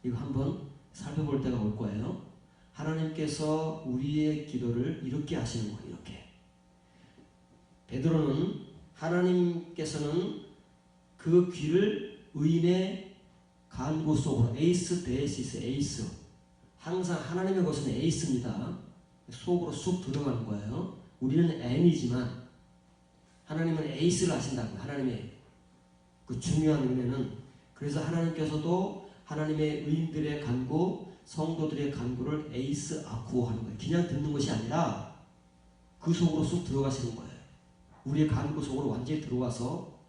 이거 한번 살펴볼 때가 올 거예요. 하나님께서 우리의 기도를 이렇게 하시는 거예요. 이렇게. 베드로는 하나님께서는 그 귀를 의인의 간구 속으로 에이스 데시스 에이스 항상 하나님의 것은 에이스입니다. 속으로 쑥 들어가는 거예요. 우리는 N이지만 하나님은 에이스를 하신다고. 하나님의 그 중요한 은혜는 그래서 하나님께서도 하나님의 의인들의 간구, 성도들의 간구를 에이스 아쿠어 하는 거예요. 그냥 듣는 것이 아니라 그 속으로 쑥 들어가시는 거예요. 우리의 간구 속으로 완전히 들어와서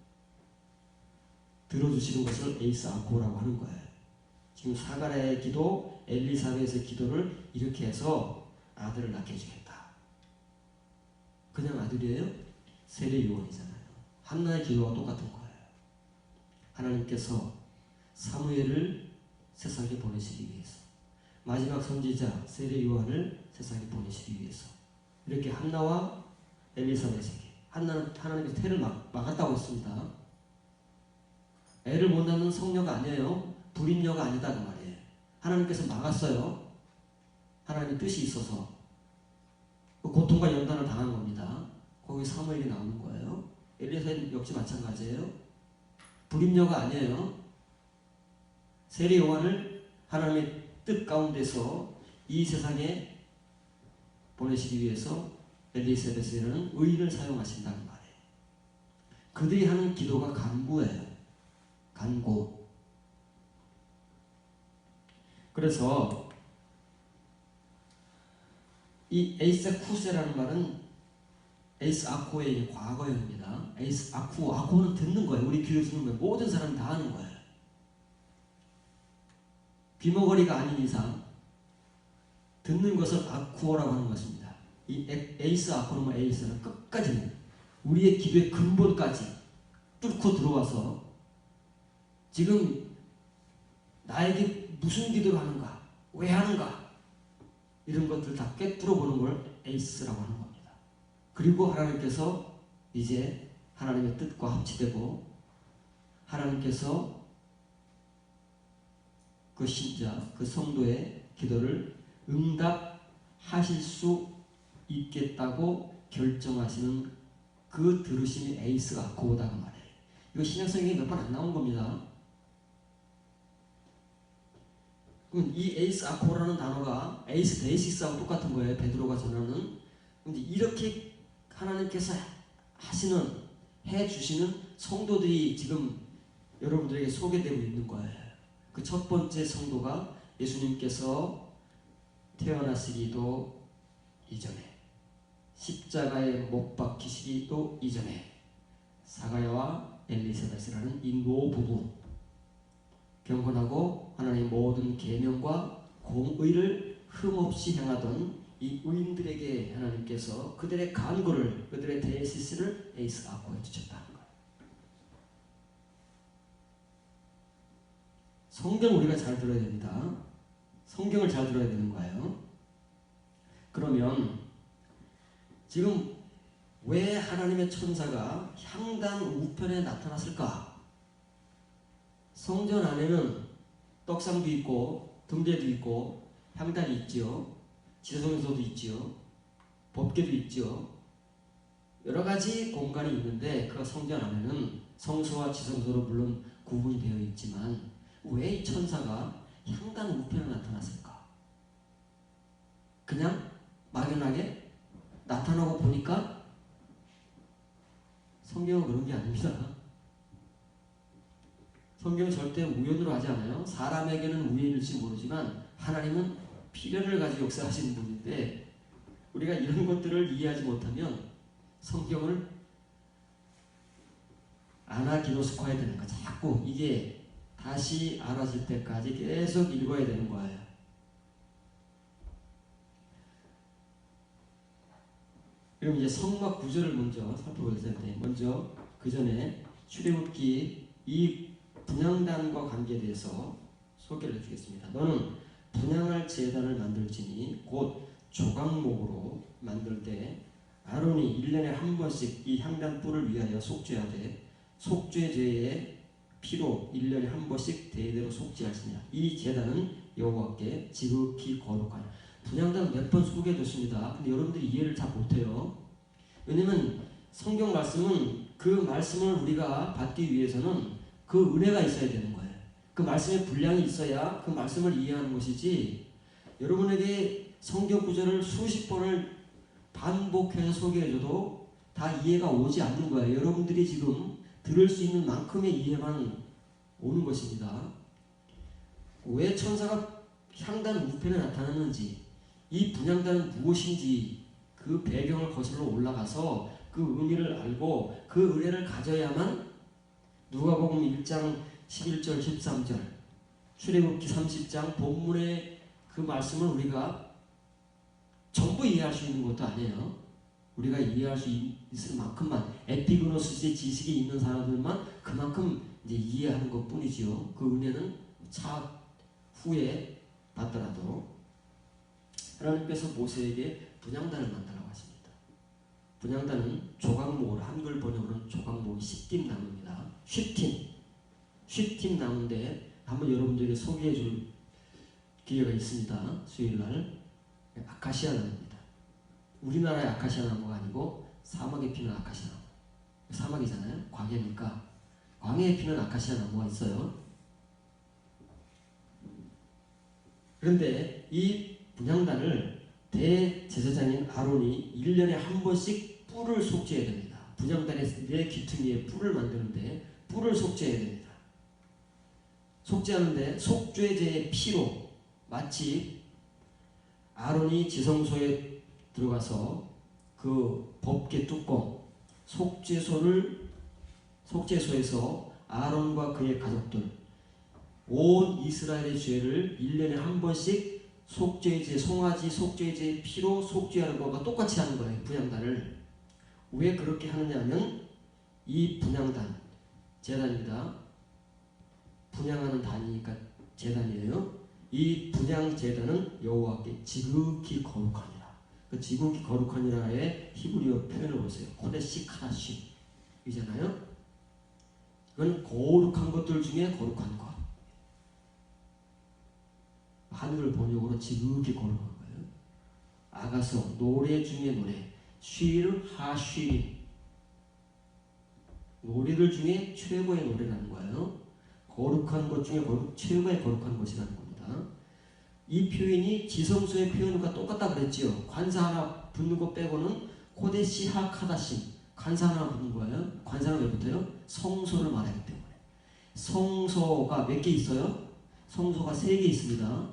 들어주시는 것을 에이스 아쿠어라고 하는 거예요. 지금 사가랴의 기도, 엘리사벳의 기도를 이렇게 해서 아들을 낳게 해주겠다. 그냥 아들이에요? 세례 요한이잖아요. 한나의 기도와 똑같은 거예요. 하나님께서 사무엘을 세상에 보내시기 위해서, 마지막 선지자 세례 요한을 세상에 보내시기 위해서 이렇게 한나와 엘리사벳에게, 한나는 하나님께서 태를 막았다고 했습니다. 애를 못 낳는 성녀가 아니에요. 불임녀가 아니다 그 말이에요. 하나님께서 막았어요. 하나님의 뜻이 있어서 고통과 연단을 당한 겁니다. 거기 사무엘이 나오는 거예요. 엘리사벳 역시 마찬가지예요. 불임녀가 아니에요. 세례 요한을 하나님의 뜻 가운데서 이 세상에 보내시기 위해서 엘리사벳이라는 의인을 사용하신다는 말이에요. 그들이 하는 기도가 간구예요. 간구. 그래서 이 에이스 쿠세라는 말은 에이스 아코의 과거형입니다. 에이스 아쿠, 아코는 듣는 거예요. 우리 귀를 듣는 거예요. 모든 사람이 다 하는 거예요. 귀머거리가 아닌 이상 듣는 것을 아쿠어라고 하는 것입니다. 이 에이스 아코는 에이스는 끝까지 우리의 기도의 근본까지 뚫고 들어와서 지금 나에게 무슨 기도를 하는가, 왜 하는가, 이런 것들 다 꿰뚫어 보는 걸 에이스라고 하는 겁니다. 그리고 하나님께서 이제 하나님의 뜻과 합치되고 하나님께서 그 신자, 그 성도의 기도를 응답하실 수 있겠다고 결정하시는 그 들으심이 에이스가 아코다가 말이에요. 이거 신약성경에 몇 번 안 나온 겁니다. 이 에이스 아코라는 단어가 에이스 데이시스하고 똑같은 거예요. 베드로가 전하는. 근데 이렇게 하나님께서 해주시는 성도들이 지금 여러분들에게 소개되고 있는 거예요. 그 첫 번째 성도가 예수님께서 태어나시기도 이전에, 십자가에 못 박히시기도 이전에 사가야와 엘리사벳이라는 이 노부부, 경건하고 하나님의 모든 계명과 공의를 흠없이 행하던 이 의인들에게 하나님께서 그들의 간구를, 그들의 데시스를 에이스 아코해 주셨다는 거예요. 성경 우리가 잘 들어야 됩니다. 성경을 잘 들어야 되는 거예요. 그러면 지금 왜 하나님의 천사가 향단 우편에 나타났을까? 성전 안에는 떡상도 있고 등대도 있고 향단이 있지요. 지성소도 있지요. 법궤도 있지요. 여러 가지 공간이 있는데 그 성전 안에는 성소와 지성소로 물론 구분이 되어 있지만 왜 이 천사가 향단 우편에 나타났을까? 그냥 막연하게 나타나고 보니까? 성경은 그런 게 아닙니다. 성경은 절대 우연으로 하지 않아요. 사람에게는 우연일지 모르지만 하나님은 필연을 가지고 역사하시는 분인데 우리가 이런 것들을 이해하지 못하면 성경을 아나기노스코해야 되는 거죠. 자꾸 이게 다시 알아질 때까지 계속 읽어야 되는 거예요. 그럼 이제 성막 구절을 먼저 살펴볼 텐데, 먼저 그 전에 출애굽기 이 분향단과 관계에 대해서 소개를 해주겠습니다. 너는 분향할 제단을 만들지니 곧 조각목으로 만들 때 아론이 1년에 한 번씩 이 향단 뿔을 위하여 속죄하되 속죄제의 피로 1년에 한 번씩 대대로 속죄하시니라. 이 제단은 여호와께 지극히 거룩하니. 분향단 몇 번 소개해줬습니다. 근데 여러분들이 이해를 잘 못해요. 왜냐면 성경 말씀은 그 말씀을 우리가 받기 위해서는 그 은혜가 있어야 되는 거예요. 그 말씀의 분량이 있어야 그 말씀을 이해하는 것이지, 여러분에게 성경 구절을 수십 번을 반복해서 소개해줘도 다 이해가 오지 않는 거예요. 여러분들이 지금 들을 수 있는 만큼의 이해만 오는 것입니다. 왜 천사가 향단 우편에 나타났는지, 이 분향단은 무엇인지 그 배경을 거슬러 올라가서 그 의미를 알고 그 은혜를 가져야만 누가복음 1장 11절 13절 출애굽기 30장 본문의 그 말씀을 우리가 전부 이해할 수 있는 것도 아니에요. 우리가 이해할 수 있을 만큼만, 에피그노스의 지식이 있는 사람들만 그만큼 이제 이해하는 것 뿐이지요. 그 은혜는 차후에 받더라도 하나님께서 모세에게 분향단을 만들라고 하십니다. 분향단은 조각목으로, 한글 번역으로는 조각목이 십팀 나무입니다. 쉰팀 나무인데 한번 여러분들에게 소개해 줄 기회가 있습니다. 수요일날. 아카시아 나무입니다. 우리나라의 아카시아 나무가 아니고 사막에 피는 아카시아 나무. 사막이잖아요. 광야니까. 광야에 피는 아카시아 나무가 있어요. 그런데 이 분향단을 대제사장인 아론이 1년에 한 번씩 뿔을 속죄해야 됩니다. 분향단의 네 귀퉁이에 뿔을 만드는데 뿔을 속죄해야 됩니다. 속죄하는데 속죄제의 피로, 마치 아론이 지성소에 들어가서 그 법궤 뚜껑, 속죄소에서 아론과 그의 가족들, 온 이스라엘의 죄를 1년에 한 번씩 속죄제, 송아지 속죄제의 피로 속죄하는 것과 똑같이 하는 거예요. 분향단을. 왜 그렇게 하느냐면 이 분향단, 제단입니다. 분향하는 단이니까 제단이에요. 이 분향 제단은 여호와께 지극히 거룩하니라. 그 지극히 거룩하니라의 히브리어 표현을 보세요. 코데시 카다시 이잖아요. 그건 거룩한 것들 중에 거룩한 것. 한글 번역으로 지극히 거룩한 거예요. 아가서, 노래 중에 노래, 쉬르 하쉬리, 노래들 중에 최고의 노래라는 거예요. 거룩한 것 중에 최고의 거룩한 것이라는 겁니다. 이 표현이 지성소의 표현과 똑같다 그랬지요. 관사 하나 붙는 것 빼고는 코데시 하 카다심, 관사나 붙는 거예요. 관사는 왜 붙어요? 성소를 말하기 때문에. 성소가 몇 개 있어요? 성소가 3개 있습니다.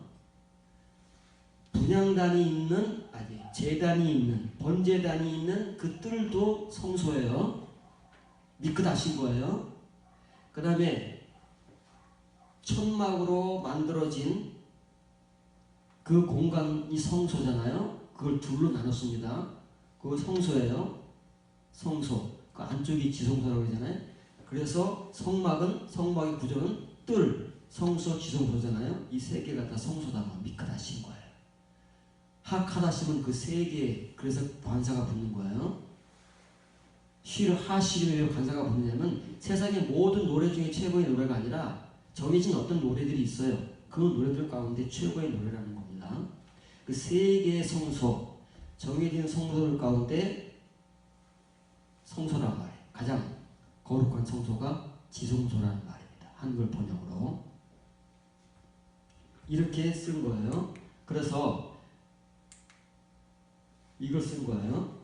분향단이 있는, 아니, 제단이 있는, 번제단이 있는 그 뜰도 성소예요. 미끄다신 거예요. 그 다음에 천막으로 만들어진 그 공간이 성소잖아요. 그걸 둘로 나눴습니다. 그거 성소예요. 성소. 그 안쪽이 지성소라고 하잖아요. 그래서 성막의 구조는 뜰, 성소, 지성소잖아요. 이 3개가 다 성소다. 미끄다신 거예요. 하카다심은 그 3개, 그래서 관사가 붙는 거예요. 하시를 왜 관사가 붙느냐면 세상의 모든 노래 중에 최고의 노래가 아니라 정해진 어떤 노래들이 있어요. 그 노래들 가운데 최고의 노래라는 겁니다. 그 3개의 성소, 정해진 성소들 가운데 성소란 말이에요. 가장 거룩한 성소가 지성소라는 말입니다. 한글 번역으로. 이렇게 쓴 거예요. 그래서 이걸 쓴 거예요.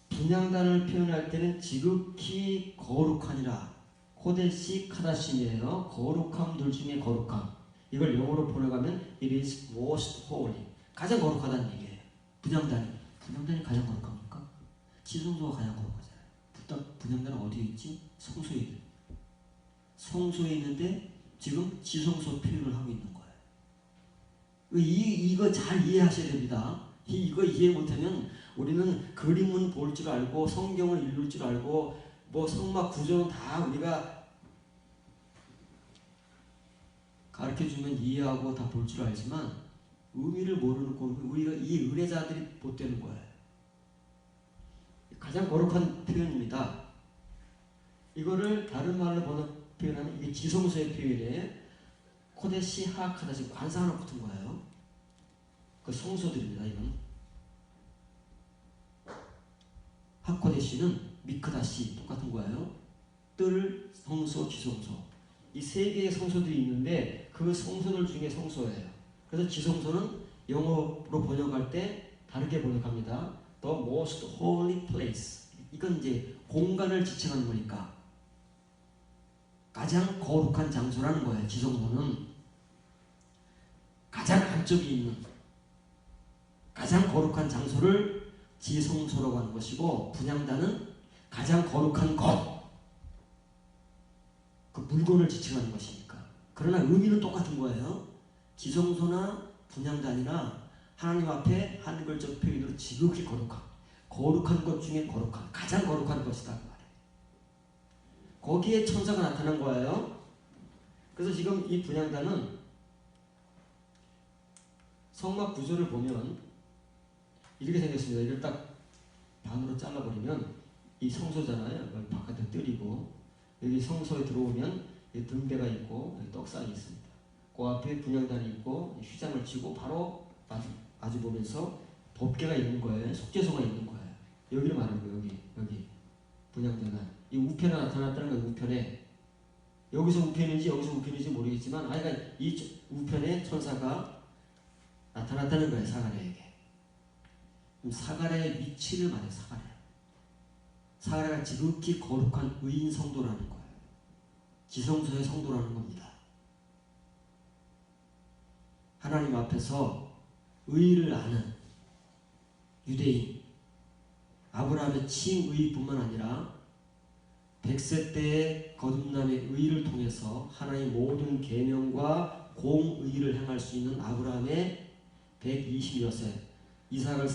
분향단을 표현할 때는 지극히 거룩하니라. 코데시 카다심이에요. 거룩함들 중에 거룩함. 이걸 영어로 번역하면 it is most holy. 가장 거룩하다는 얘기예요. 분향단이 가장 거룩합니까? 지성소가 가장 거룩하잖아요. 분향단은 어디에 있지? 성소에 있는. 성소에 있는데 지금 지성소 표현을 하고 있는 거예요. 이거 잘 이해하셔야 됩니다. 이거 이해 못하면 우리는 그림은 볼 줄 알고 성경을 읽을 줄 알고 뭐 성막 구조는 다 우리가 가르쳐주면 이해하고 다 볼 줄 알지만 의미를 모르는 거 우리가 이 의뢰자들이 못 되는 거예요. 가장 거룩한 표현입니다. 이거를 다른 말로 표현하면 이게 지성소의 표현이에요. 코데시 하카다시 관사 하나 붙은 거예요. 그 성소들입니다. 이건 하코데시는 미크다시 똑같은 거예요. 뜰, 성소, 지성소. 이 3개의 성소들이 있는데 그 성소들 중에 성소예요. 그래서 지성소는 영어로 번역할 때 다르게 번역합니다. The most holy place. 이건 이제 공간을 지칭하는 거니까 가장 거룩한 장소라는 거예요. 지성소는 가장 안쪽에 있는 가장 거룩한 장소를 지성소라고 하는 것이고 분향단은 가장 거룩한 것, 그 물건을 지칭하는 것이니까. 그러나 의미는 똑같은 거예요. 지성소나 분향단이나 하나님 앞에 한글적 표현으로 지극히 거룩한 것 중에 거룩한, 가장 거룩한 것이다 그 말이에요. 거기에 천사가 나타난 거예요. 그래서 지금 이 분향단은 성막 구조를 보면 이렇게 생겼습니다. 이걸 딱 반으로 잘라버리면 이 성소잖아요. 여기 바깥에 뜰이고 여기 성소에 들어오면 등대가 있고 여기 떡상이 있습니다. 그 앞에 분향단이 있고 휘장을 치고 바로 마주 보면서 법궤가 있는 거예요. 속죄소가 있는 거예요. 여기를 말하는 거예요. 여기 분향단은 이 우편에 나타났다는 거예요. 우편에 여기서 우편인지 여기서 우편인지 모르겠지만 그러니까 이 우편에 천사가 나타났다는 거예요. 사가랴에게. 사가랴의 위치를 말해요. 사가랴가 지극히 거룩한 의인 성도라는 거예요. 지성소의 성도라는 겁니다. 하나님 앞에서 의를 아는 유대인, 아브라함의 칭의뿐만 아니라 100세 때의 거듭남의 의를 통해서 하나님의 모든 계명과 공의를 행할 수 있는 아브라함의 120여세 이삭을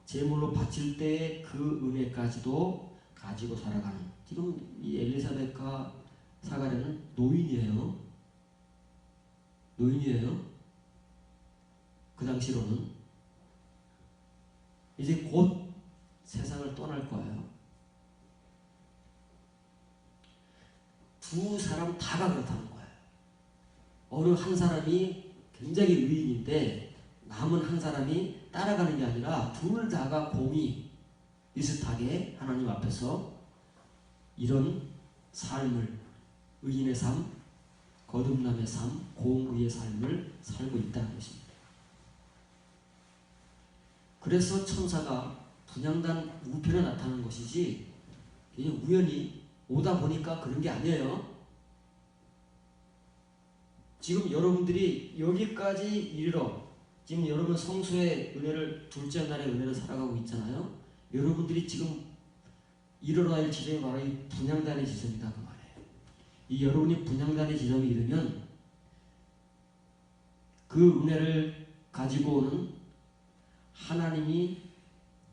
제물로 바칠 때의 그 은혜까지도 가지고 살아가는, 지금 이 엘리사벳과 사가랴는 노인이에요. 그 당시로는 이제 곧 세상을 떠날 거예요. 두 사람 다가 그렇다는 거예요. 어느 한 사람이 굉장히 의인인데 남은 한 사람이 따라가는 게 아니라 둘 다가 공이 비슷하게 하나님 앞에서 이런 삶을, 의인의 삶, 거듭남의 삶, 공의의 삶을 살고 있다는 것입니다. 그래서 천사가 분향단 우편에 나타나는 것이지 그냥 우연히 오다 보니까 그런 게 아니에요. 지금 여러분들이 여기까지 이르러 지금 여러분 성수의 은혜를 둘째 날의 은혜를 살아가고 있잖아요. 여러분들이 지금 이르러 할 지점이 바로 이 분향단의 지점이다 그 말이에요. 이 여러분이 분향단의 지점에 이르면 그 은혜를 가지고 오는 하나님이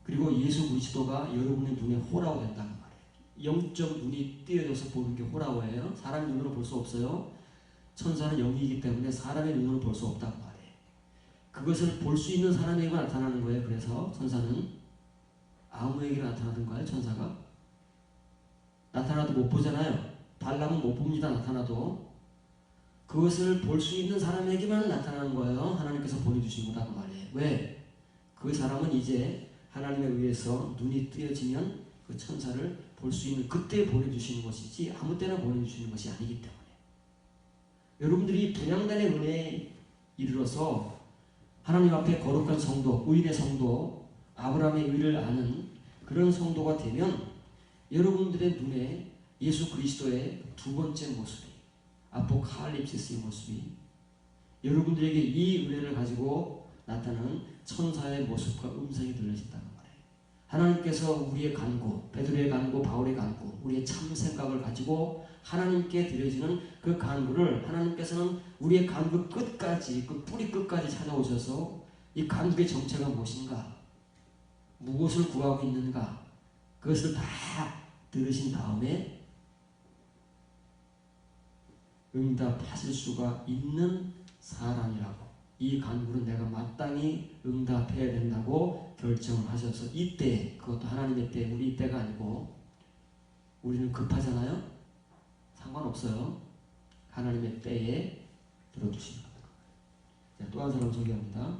그리고 예수 그리스도가 여러분의 눈에 호라고 된다는 말이에요. 영적 눈이 띄어져서 보는 게 호라고예요. 사람 눈으로 볼 수 없어요. 천사는 영이기 때문에 사람의 눈으로 볼 수 없다고 말해요. 그것을 볼 수 있는 사람에게만 나타나는 거예요. 그래서 천사는 아무에게 나타나던가요? 천사가 나타나도 못 보잖아요. 발람은 못 봅니다. 나타나도 그것을 볼 수 있는 사람에게만 나타나는 거예요. 하나님께서 보내주신 거다 그 말이에요. 왜? 그 사람은 이제 하나님에 의해서 눈이 뜨여지면 그 천사를 볼 수 있는 그때 보내주시는 것이지 아무 때나 보내주시는 것이 아니기 때문에 여러분들이 분향단의 은혜에 이르러서 하나님 앞에 거룩한 성도, 의인의 성도, 아브라함의 의를 아는 그런 성도가 되면 여러분들의 눈에 예수 그리스도의 두 번째 모습이 아포칼립시스의 모습이 여러분들에게 이 은혜를 가지고 나타나는 천사의 모습과 음성이 들려진다는 말이에요. 하나님께서 우리의 간구, 베드로의 간구, 바울의 간구, 우리의 참 생각을 가지고 하나님께 드려지는 그 간구를 하나님께서는 우리의 간구 끝까지 그 뿌리 끝까지 찾아오셔서 이 간구의 정체가 무엇인가, 무엇을 구하고 있는가 그것을 다 들으신 다음에 응답하실 수가 있는 사람이라고 이 간구는 내가 마땅히 응답해야 된다고 결정을 하셔서 이때 그것도 하나님의 때 우리 때가 아니고 우리는 급하잖아요. 상관없어요. 하나님의 때에 들어주시는 겁니다. 또 한 사람 소개합니다.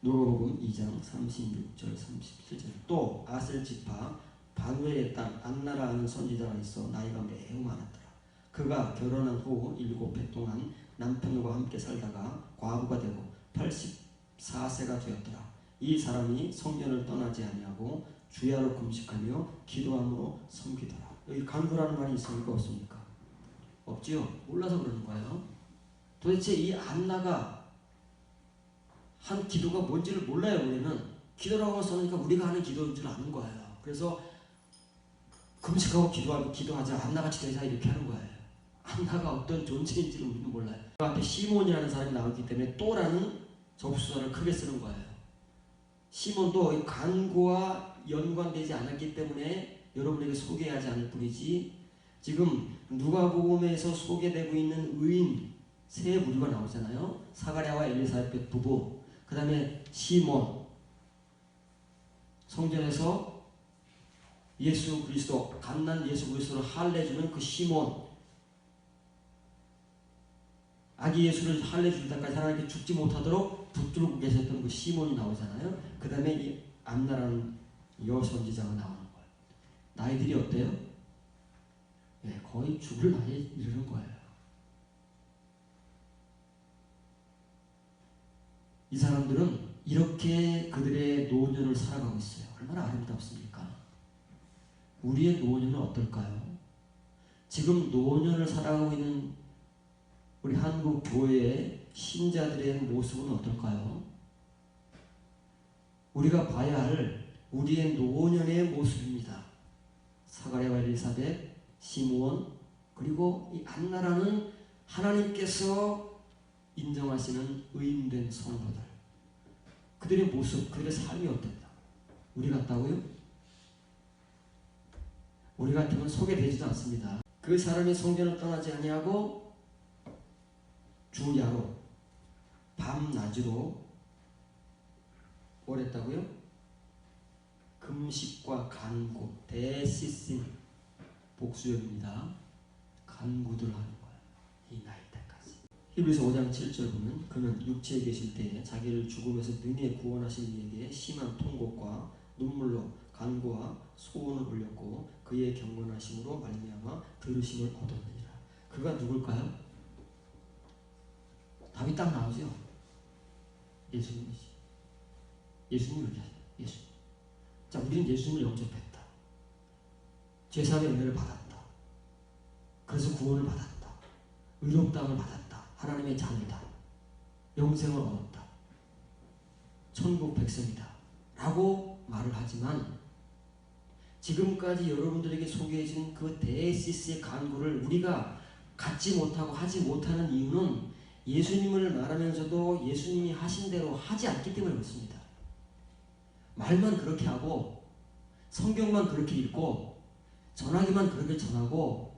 누가복음 2장 36절 37절 또 아셀 지파 바누엘의 딸 안나라 하는 선지자가 있어 나이가 매우 많았더라. 그가 결혼한 후 7해 동안 남편과 함께 살다가 과부가 되고 84세가 되었더라. 이 사람이 성전을 떠나지 아니하고 주야로 금식하며 기도함으로 섬기더라. 여기 간구라는 말이 있습니까? 없습니까? 없지요. 몰라서 그러는 거예요. 도대체 이 안나가 한 기도가 뭔지를 몰라요. 우리는 기도라고 써니까 우리가 하는 기도인 줄 아는 거예요. 그래서 금식하고 기도하자 안나같이 되자 이렇게 하는 거예요. 안나가 어떤 존재인지를 우리는 몰라요. 그 앞에 시몬이라는 사람이 나오기 때문에 또라는 접수사를 크게 쓰는 거예요. 시몬도 간구와 연관되지 않았기 때문에 여러분에게 소개하지 않을 뿐이지 지금 누가복음에서 소개되고 있는 의인 세 부류가 나오잖아요. 사가랴와 엘리사벳 부부, 그 다음에 시몬, 성전에서 예수 그리스도, 갓난 예수 그리스도를 할례주는 그 시몬, 아기 예수를 할례줄 때까지 하나님께 죽지 못하도록 붙들고 계셨던 그 시몬이 나오잖아요. 그 다음에 이 안나라는 여선지자가 나오는 거예요. 나이들이 어때요? 네, 거의 죽을 나이에 이르는 거예요. 이 사람들은 이렇게 그들의 노년을 살아가고 있어요. 얼마나 아름답습니까? 우리의 노년은 어떨까요? 지금 노년을 살아가고 있는 우리 한국 교회의 신자들의 모습은 어떨까요? 우리가 봐야 할 우리의 노년의 모습입니다. 사가랴와 엘리사벳, 시므온, 그리고 이 안나라는 하나님께서 인정하시는 의인된 성도들. 그들의 모습, 그들의 삶이 어땠다? 우리 같다고요? 우리 같으면 소개되지도 않습니다. 그 사람이 성전을 떠나지 아니하고 주야로 밤낮으로 뭘 했다고요? 금식과 간구, 대시신 복수형입니다. 간구들 하는 거예요. 이 나이 때까지. 히브리서 5장 7절 보면 그는 육체에 계실 때에 자기를 죽음에서 능히 구원하신 이에게 심한 통곡과 눈물로 간구와 소원을 올렸고 그의 경건하심으로 말미암아 들으심을 얻었느니라. 그가 누굴까요? 답이 딱 나오죠. 예수님이시. 예수님이 그렇게 하셨다. 예수님. 자, 우리는 예수님을 영접했다. 죄사함의 은혜를 받았다. 그래서 구원을 받았다. 의롭다함을 받았다. 하나님의 자녀다. 영생을 얻었다. 천국 백성이다. 라고 말을 하지만 지금까지 여러분들에게 소개해준 그 데이시스의 간구를 우리가 갖지 못하고 하지 못하는 이유는 예수님을 말하면서도 예수님이 하신 대로 하지 않기 때문에 그렇습니다. 말만 그렇게 하고 성경만 그렇게 읽고 전하기만 그렇게 전하고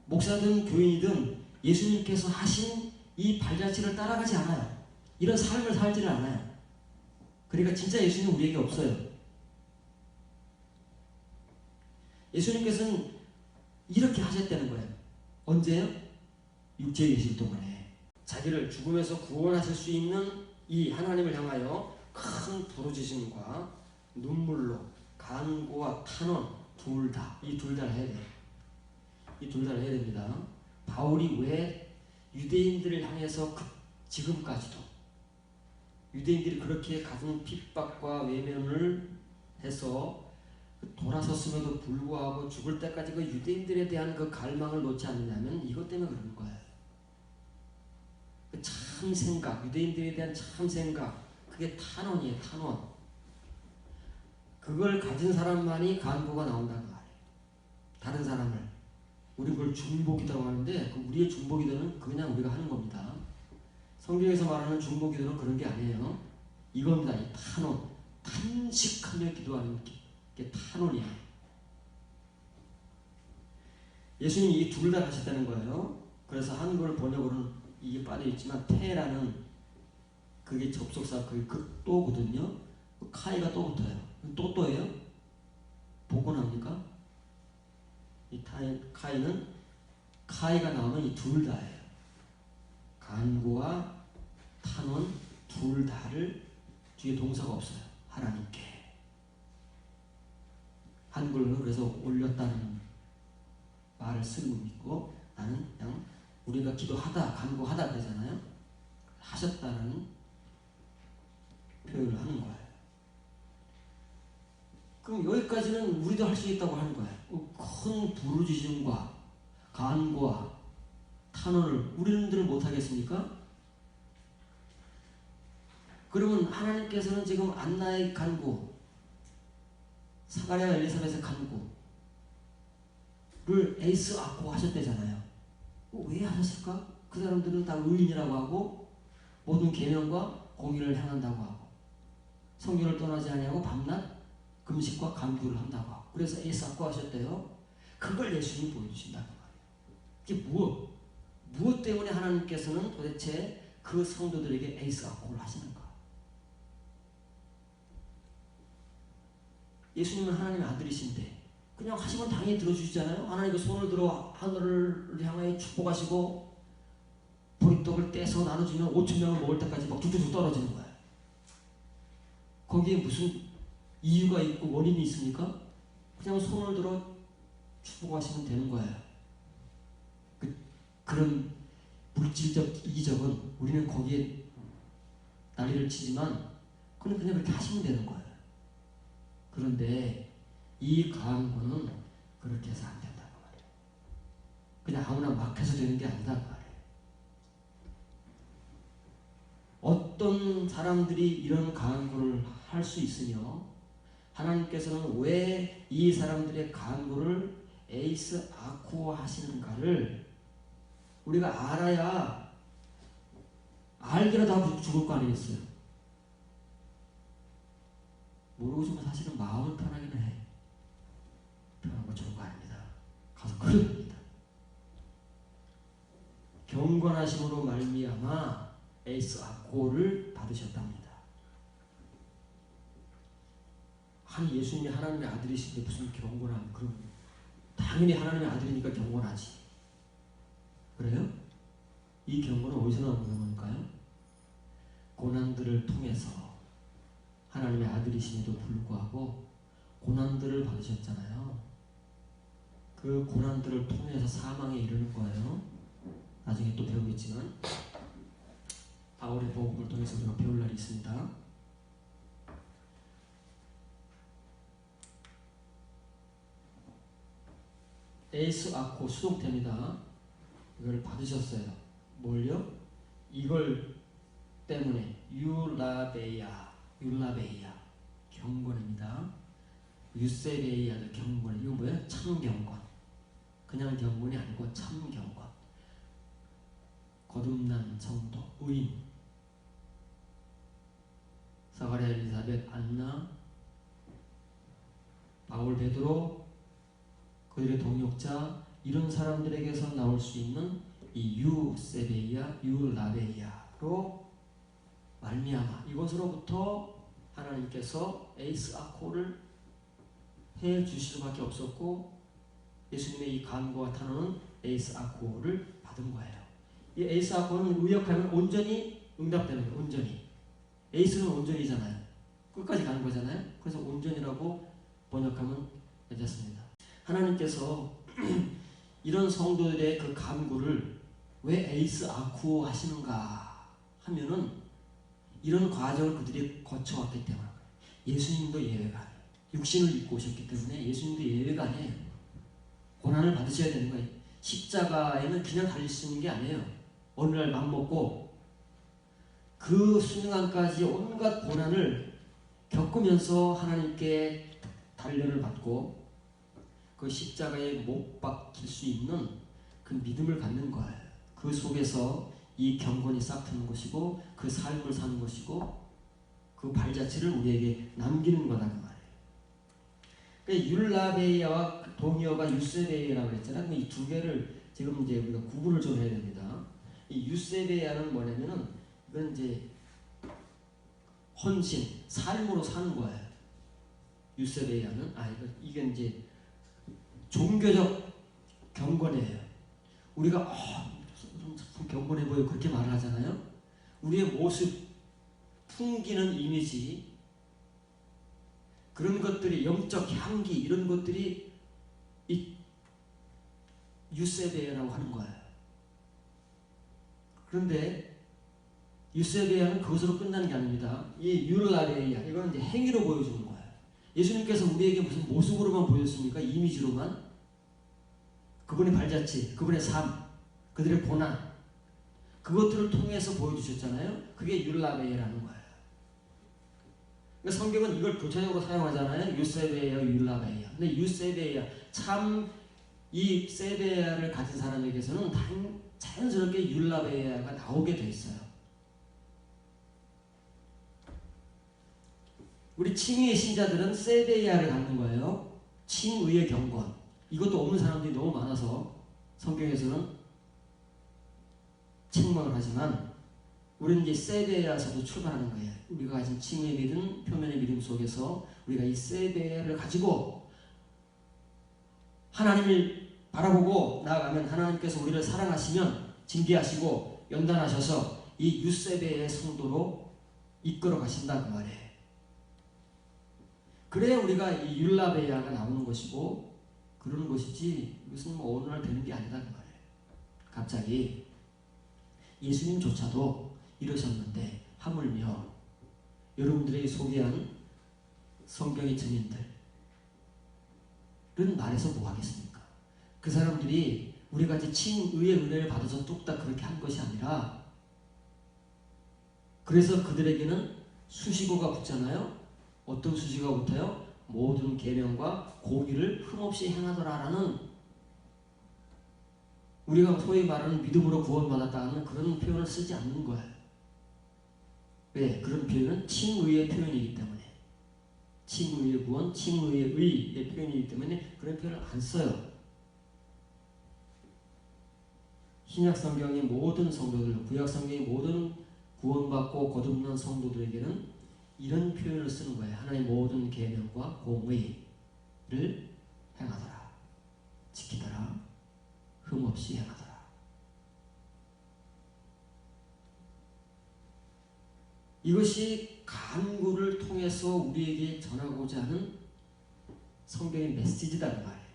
목사든 교인이든 예수님께서 하신 이 발자취를 따라가지 않아요. 이런 삶을 살지를 않아요. 그러니까 진짜 예수님은 우리에게 없어요. 예수님께서는 이렇게 하셨다는 거예요. 언제요? 육체에 계실 동안에 자기를 죽음에서 구원하실 수 있는 이 하나님을 향하여 큰 부르짖음과 눈물로 간구와 탄원 둘 다, 이 둘 다 해야 돼요. 이 둘 다 해야 됩니다. 바울이 왜 유대인들을 향해서 지금까지도 유대인들이 그렇게 가진 핍박과 외면을 해서 돌아섰음에도 불구하고 죽을 때까지 그 유대인들에 대한 그 갈망을 놓지 않느냐면 이것 때문에 그런 거예요. 그 참 생각, 유대인들에 대한 참 생각, 그게 탄원이에요. 탄원. 그걸 가진 사람만이 간구가 나온다는 말이에요. 다른 사람을. 우리 그걸 중보기도라고 하는데 그 우리의 중보기도는 그냥 우리가 하는 겁니다. 성경에서 말하는 중보기도는 그런 게 아니에요. 이겁니다. 이 탄원. 탄식하며 기도하는 게 탄원이야. 예수님이 이 둘 다 하셨다는 거예요. 그래서 한글 번역으로는 이게 빠져있지만 태라는 그게 접속사 그 또거든요. 카이가 또 붙어요. 또예요? 복원합니까? 이 카이는 카이가 나오면 이 둘 다예요. 간구와 탄원 둘 다를 뒤에 동사가 없어요. 하나님께. 한글로는 그래서 올렸다는 말을 쓰고 있고 나는 그냥 우리가 기도하다 간구하다 그러잖아요. 하셨다는 표현을 하는 거예요. 그럼 여기까지는 우리도 할 수 있다고 하는 거예요. 큰 부르짖음과 간구와 탄원을 우리들은 못하겠습니까? 그러면 하나님께서는 지금 안나의 간구, 사가랴와 엘리사벳의 간구를 에이스 아코 하셨대잖아요. 왜 하셨을까? 그 사람들은 다 의인이라고 하고 모든 계명과 공의를 행한다고 하고 성경을 떠나지 아니하고 밤낮 금식과 간구를 한다고 하고 그래서 에이스 아코 하셨대요. 그걸 예수님이 보여주신다는 말이에요. 이게 무엇 때문에 하나님께서는 도대체 그 성도들에게 에이스 아코를 하시는가? 예수님은 하나님의 아들이신데 그냥 하시면 당연히 들어주시잖아요. 하나님 그 손을 들어 하늘을 향하여 축복하시고 보리떡을 떼서 나눠주면 5,000명을 먹을 때까지 막 뚝뚝뚝 떨어지는 거예요. 거기에 무슨 이유가 있고 원인이 있습니까? 그냥 손을 들어 축복하시면 되는 거예요. 그런 물질적 이적은 우리는 거기에 난리를 치지만 그냥 그렇게 하시면 되는 거예요. 그런데 이 간구는 그렇게 해서 안 된다고 말이에요. 그냥 아무나 막 해서 되는 게 아니다고 말이에요. 어떤 사람들이 이런 간구를 할 수 있으며 하나님께서는 왜 이 사람들의 간구를 에이스 아쿠어 하시는가를 우리가 알아야 알기라도 하고 죽을 거 아니겠어요? 모르고 싶으면 사실은 마음은 편하기는 해. 편한 거 좋은 거 아닙니다. 가서 큰일 납니다. 경건하심으로 말미암아 에이스 아코를 받으셨답니다. 아니 예수님이 하나님의 아들이신데 무슨 경건함? 그럼 당연히 하나님의 아들이니까 경건하지. 그래요? 이 경건은 어디서 나오는 걸까요? 고난들을 통해서 하나님의 아들이심에도 불구하고 고난들을 받으셨잖아요. 그 고난들을 통해서 사망에 이르는 거예요. 나중에 또 배우겠지만 바울의 복음을 통해서 우리가 배울 날이 있습니다. 에이스 아코 수동태입니다. 이걸 받으셨어요. 뭘요? 이걸 때문에 율라베야 경건입니다. 유세베이아도 경건. 이거 뭐예요? 참 경건. 그냥 경건이 아니고 참 경건. 거듭난 성도, 의인. 사가랴, 엘리사벳, 안나, 바울, 베드로, 그들의 동역자, 이런 사람들에게서 나올 수 있는 이 유세베이아, 율라베이아로 말미암아 이것으로부터 하나님께서 에이스 아코를 해 주실 수밖에 없었고, 예수님의 이 간구와 탄원은 에이스 아코를 받은 거예요. 이 에이스 아코는 의역하면 온전히 응답되는 거예요. 온전히. 에이스는 온전이잖아요. 끝까지 가는 거잖아요. 그래서 온전이라고 번역하면 괜찮습니다. 하나님께서 이런 성도들의 그 간구를 왜 에이스 아쿠 하시는가 하면은 이런 과정을 그들이 거쳐왔기 때문에. 예수님도 예외가 아니에요. 육신을 입고 오셨기 때문에 예수님도 예외가 아니에요. 고난을 받으셔야 되는 거예요. 십자가에는 그냥 달릴 수 있는 게 아니에요. 어느 날 맘먹고 그 순간까지 온갖 고난을 겪으면서 하나님께 단련을 받고 그 십자가에 못 박힐 수 있는 그 믿음을 갖는 거예요. 그 속에서 이 경건이 싹트는 것이고 그 삶을 사는 것이고 그 발자취를 우리에게 남기는 거다 그 말이에요. 그러니까 율라베이아와 동의어가 유세베이아라고 했잖아요. 이 두 개를 지금 이제 우리가 구분을 좀 해야 됩니다. 이 유세베이아는 뭐냐면은 이건 이제 헌신, 삶으로 사는 거예요. 유세베이아는 이게 이제 종교적 경건이에요. 우리가 좀 경건해 보여 그렇게 말을 하잖아요. 우리의 모습, 풍기는 이미지, 그런 것들이 영적 향기 이런 것들이 이 유세베이아라고 하는 거예요. 그런데 유세베이아는 그것으로 끝나는 게 아닙니다. 이 율라베이아 이건 이제 행위로 보여주는 거예요. 예수님께서 우리에게 무슨 모습으로만 보였습니까? 이미지로만? 그분의 발자취, 그분의 삶, 그들의 고난 그것들을 통해서 보여주셨잖아요. 그게 율라베이아라는 거예요. 그러니까 성경은 이걸 교차적으로 사용하잖아요. 유세베이아, 율라베이아. 근데 유세베이아, 참 이 세베이아를 가진 사람에게서는 자연스럽게 율라베이아가 나오게 돼 있어요. 우리 칭의의 신자들은 세베이아를 갖는 거예요. 칭의의 경건. 이것도 없는 사람들이 너무 많아서 성경에서는 책망을 하지만 우리는 이제 세베야에서도 출발하는 거예요. 우리가 가진 칭의의 믿음, 표면의 믿음 속에서 우리가 이 세베야를 가지고 하나님을 바라보고 나아가면 하나님께서 우리를 사랑하시면 징계하시고 연단하셔서 이 유세베의 성도로 이끌어 가신다 그 말이에요. 그래야 우리가 이 율라베야가 나오는 것이고 그러는 것이지 이것은 뭐 어느 날 되는 게 아니다 그 말이에요. 갑자기 예수님조차도 이러셨는데 하물며 여러분들이 소개한 성경의 증인들은 말해서 뭐 하겠습니까? 그 사람들이 우리같이 칭의의 은혜를 받아서 뚝딱 그렇게 한 것이 아니라 그래서 그들에게는 수식어가 붙잖아요. 어떤 수식어가 붙어요? 모든 계명과 공의를 흠없이 행하더라라는 우리가 소위 말하는 믿음으로 구원받았다는 그런 표현을 쓰지 않는 거예요. 왜? 그런 표현은 칭의의 표현이기 때문에. 칭의의 구원, 칭의의 의의 표현이기 때문에 그런 표현을 안 써요. 신약 성경의 모든 성도들, 구약 성경의 모든 구원받고 거듭난 성도들에게는 이런 표현을 쓰는 거예요. 하나님의 모든 계명과 공의를 행하더라. 지키더라. 흠없이 행하더라. 이것이 간구를 통해서 우리에게 전하고자 하는 성경의 메시지다 그 말이에요.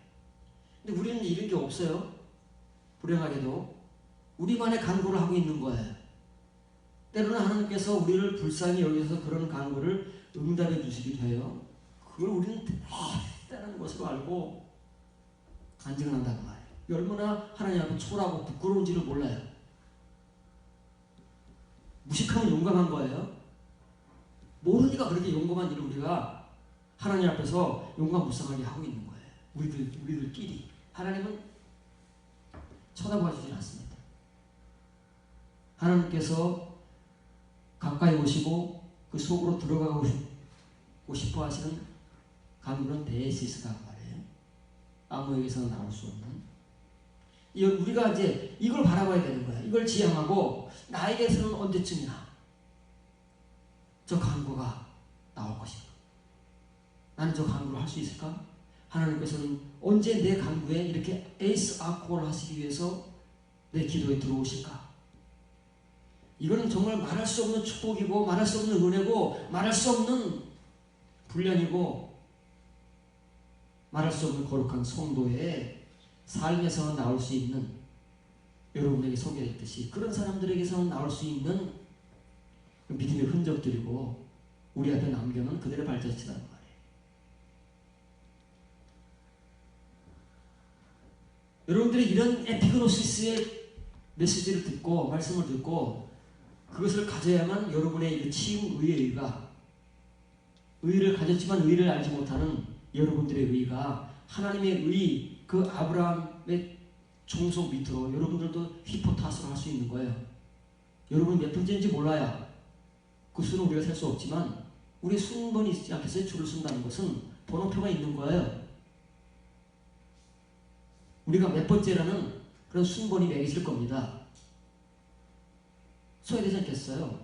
근데 우리는 이런 게 없어요. 불행하게도 우리만의 간구를 하고 있는 거예요. 때로는 하나님께서 우리를 불쌍히 여기서 그런 간구를 응답해 주시기도 해요. 그걸 우리는 대단한 것으로 알고 간증을 한다는 말이에요. 얼마나 하나님 앞에 초라하고 부끄러운지를 몰라요. 무식하면 용감한 거예요. 모르니까 그렇게 용감한 일을 우리가 하나님 앞에서 용감무쌍하게 하고 있는 거예요. 우리들끼리. 하나님은 쳐다봐 주질 않습니다. 하나님께서 가까이 오시고 그 속으로 들어가고 싶어 하시는 간구는 데시스란 말이에요. 아무에게서는 나올 수 없는. 우리가 이제 이걸 바라봐야 되는 거야. 이걸 지향하고 나에게서는 언제쯤이나 저 간구가 나올 것인가. 나는 저 간구를 할 수 있을까? 하나님께서는 언제 내 간구에 이렇게 에이스 아코를 하시기 위해서 내 기도에 들어오실까? 이거는 정말 말할 수 없는 축복이고 말할 수 없는 은혜고 말할 수 없는 분량이고 말할 수 없는 거룩한 성도의 삶에서 나올 수 있는, 여러분에게 소개했듯이 그런 사람들에게서 나올 수 있는 믿음의 흔적들이고 우리 앞에 남겨놓은 그들의 발자취라는 말이에요. 여러분들이 이런 에피그노시스의 메시지를 듣고 말씀을 듣고 그것을 가져야만 여러분의 치유 의를 가졌지만 의를 알지 못하는 여러분들의 의가 하나님의 의, 그 아브라함의 종속 밑으로 여러분들도 휘포타스를 할 수 있는 거예요. 여러분 몇 번째인지 몰라야 그 수는 우리가 셀 수 없지만 우리 순번이 있지 않겠어요? 줄을 쓴다는 것은 번호표가 있는 거예요. 우리가 몇 번째라는 그런 순번이 매겨질 겁니다. 소외되지 않겠어요?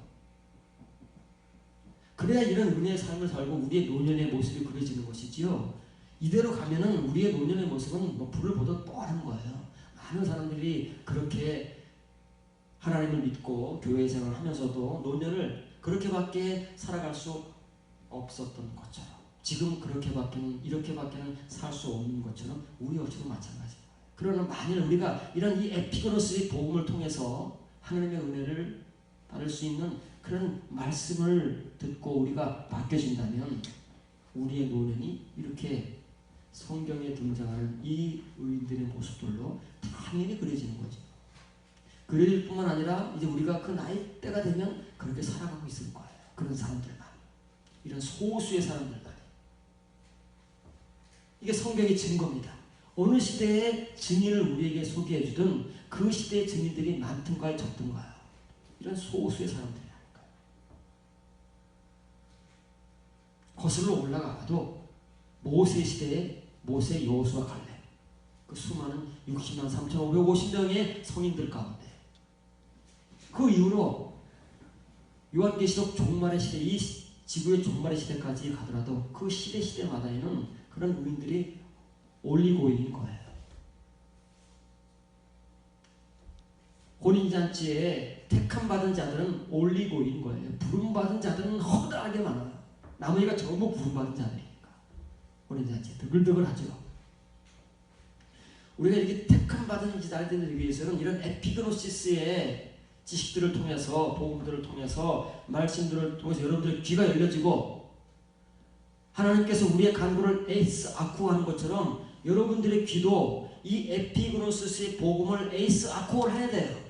그래야 이런 은혜의 삶을 살고 우리의 노년의 모습이 그려지는 것이지요. 이대로 가면은 우리의 노년의 모습은 불을 보듯 뻔한 거예요. 많은 사람들이 그렇게 하나님을 믿고 교회 생활을 하면서도 노년을 그렇게밖에 살아갈 수 없었던 것처럼, 지금 이렇게밖에는 살 수 없는 것처럼 우리 역시도 마찬가지예요. 그러나 만일 우리가 이런 이 에피그노스의 복음을 통해서 하나님의 은혜를 받을 수 있는 그런 말씀을 듣고 우리가 바뀌어진다면 우리의 노년이 이렇게 성경에 등장하는 이 의인들의 모습들로 당연히 그려지는 거죠. 그려질 뿐만 아니라 이제 우리가 그 나이대가 되면 그렇게 살아가고 있을 거예요. 그런 사람들만, 이런 소수의 사람들만. 이게 성경의 증거입니다. 어느 시대의 증인을 우리에게 소개해 주든 그 시대의 증인들이 많든가요 적든가요, 이런 소수의 사람들이라니까요. 거슬러 올라가도 모세 시대에 모세, 여호수아, 갈렙, 그 수많은 60만 3,550명의 성인들 가운데 그 이후로 요한계시록 종말의 시대, 이 지구의 종말의 시대까지 가더라도 그 시대마다에는 그런 의인들이 올리고 있는 거예요. 혼인잔치에 택함받은 자들은 올리고 있는 거예요. 부름받은 자들은 허다하게 많아요. 나머지가 전부 부름받은 자들이니까 혼인잔치에 드글드글하죠. 우리가 이렇게 택함받은 자들을 위해서는 이런 에피그노시스의 지식들을 통해서, 복음들을 통해서, 말씀들을 통해서 여러분들의 귀가 열려지고 하나님께서 우리의 간구를 에이스 아쿠하는 것처럼 여러분들의 귀도 이 에피그노시스의 복음을 에이스 아쿠를 해야 돼요.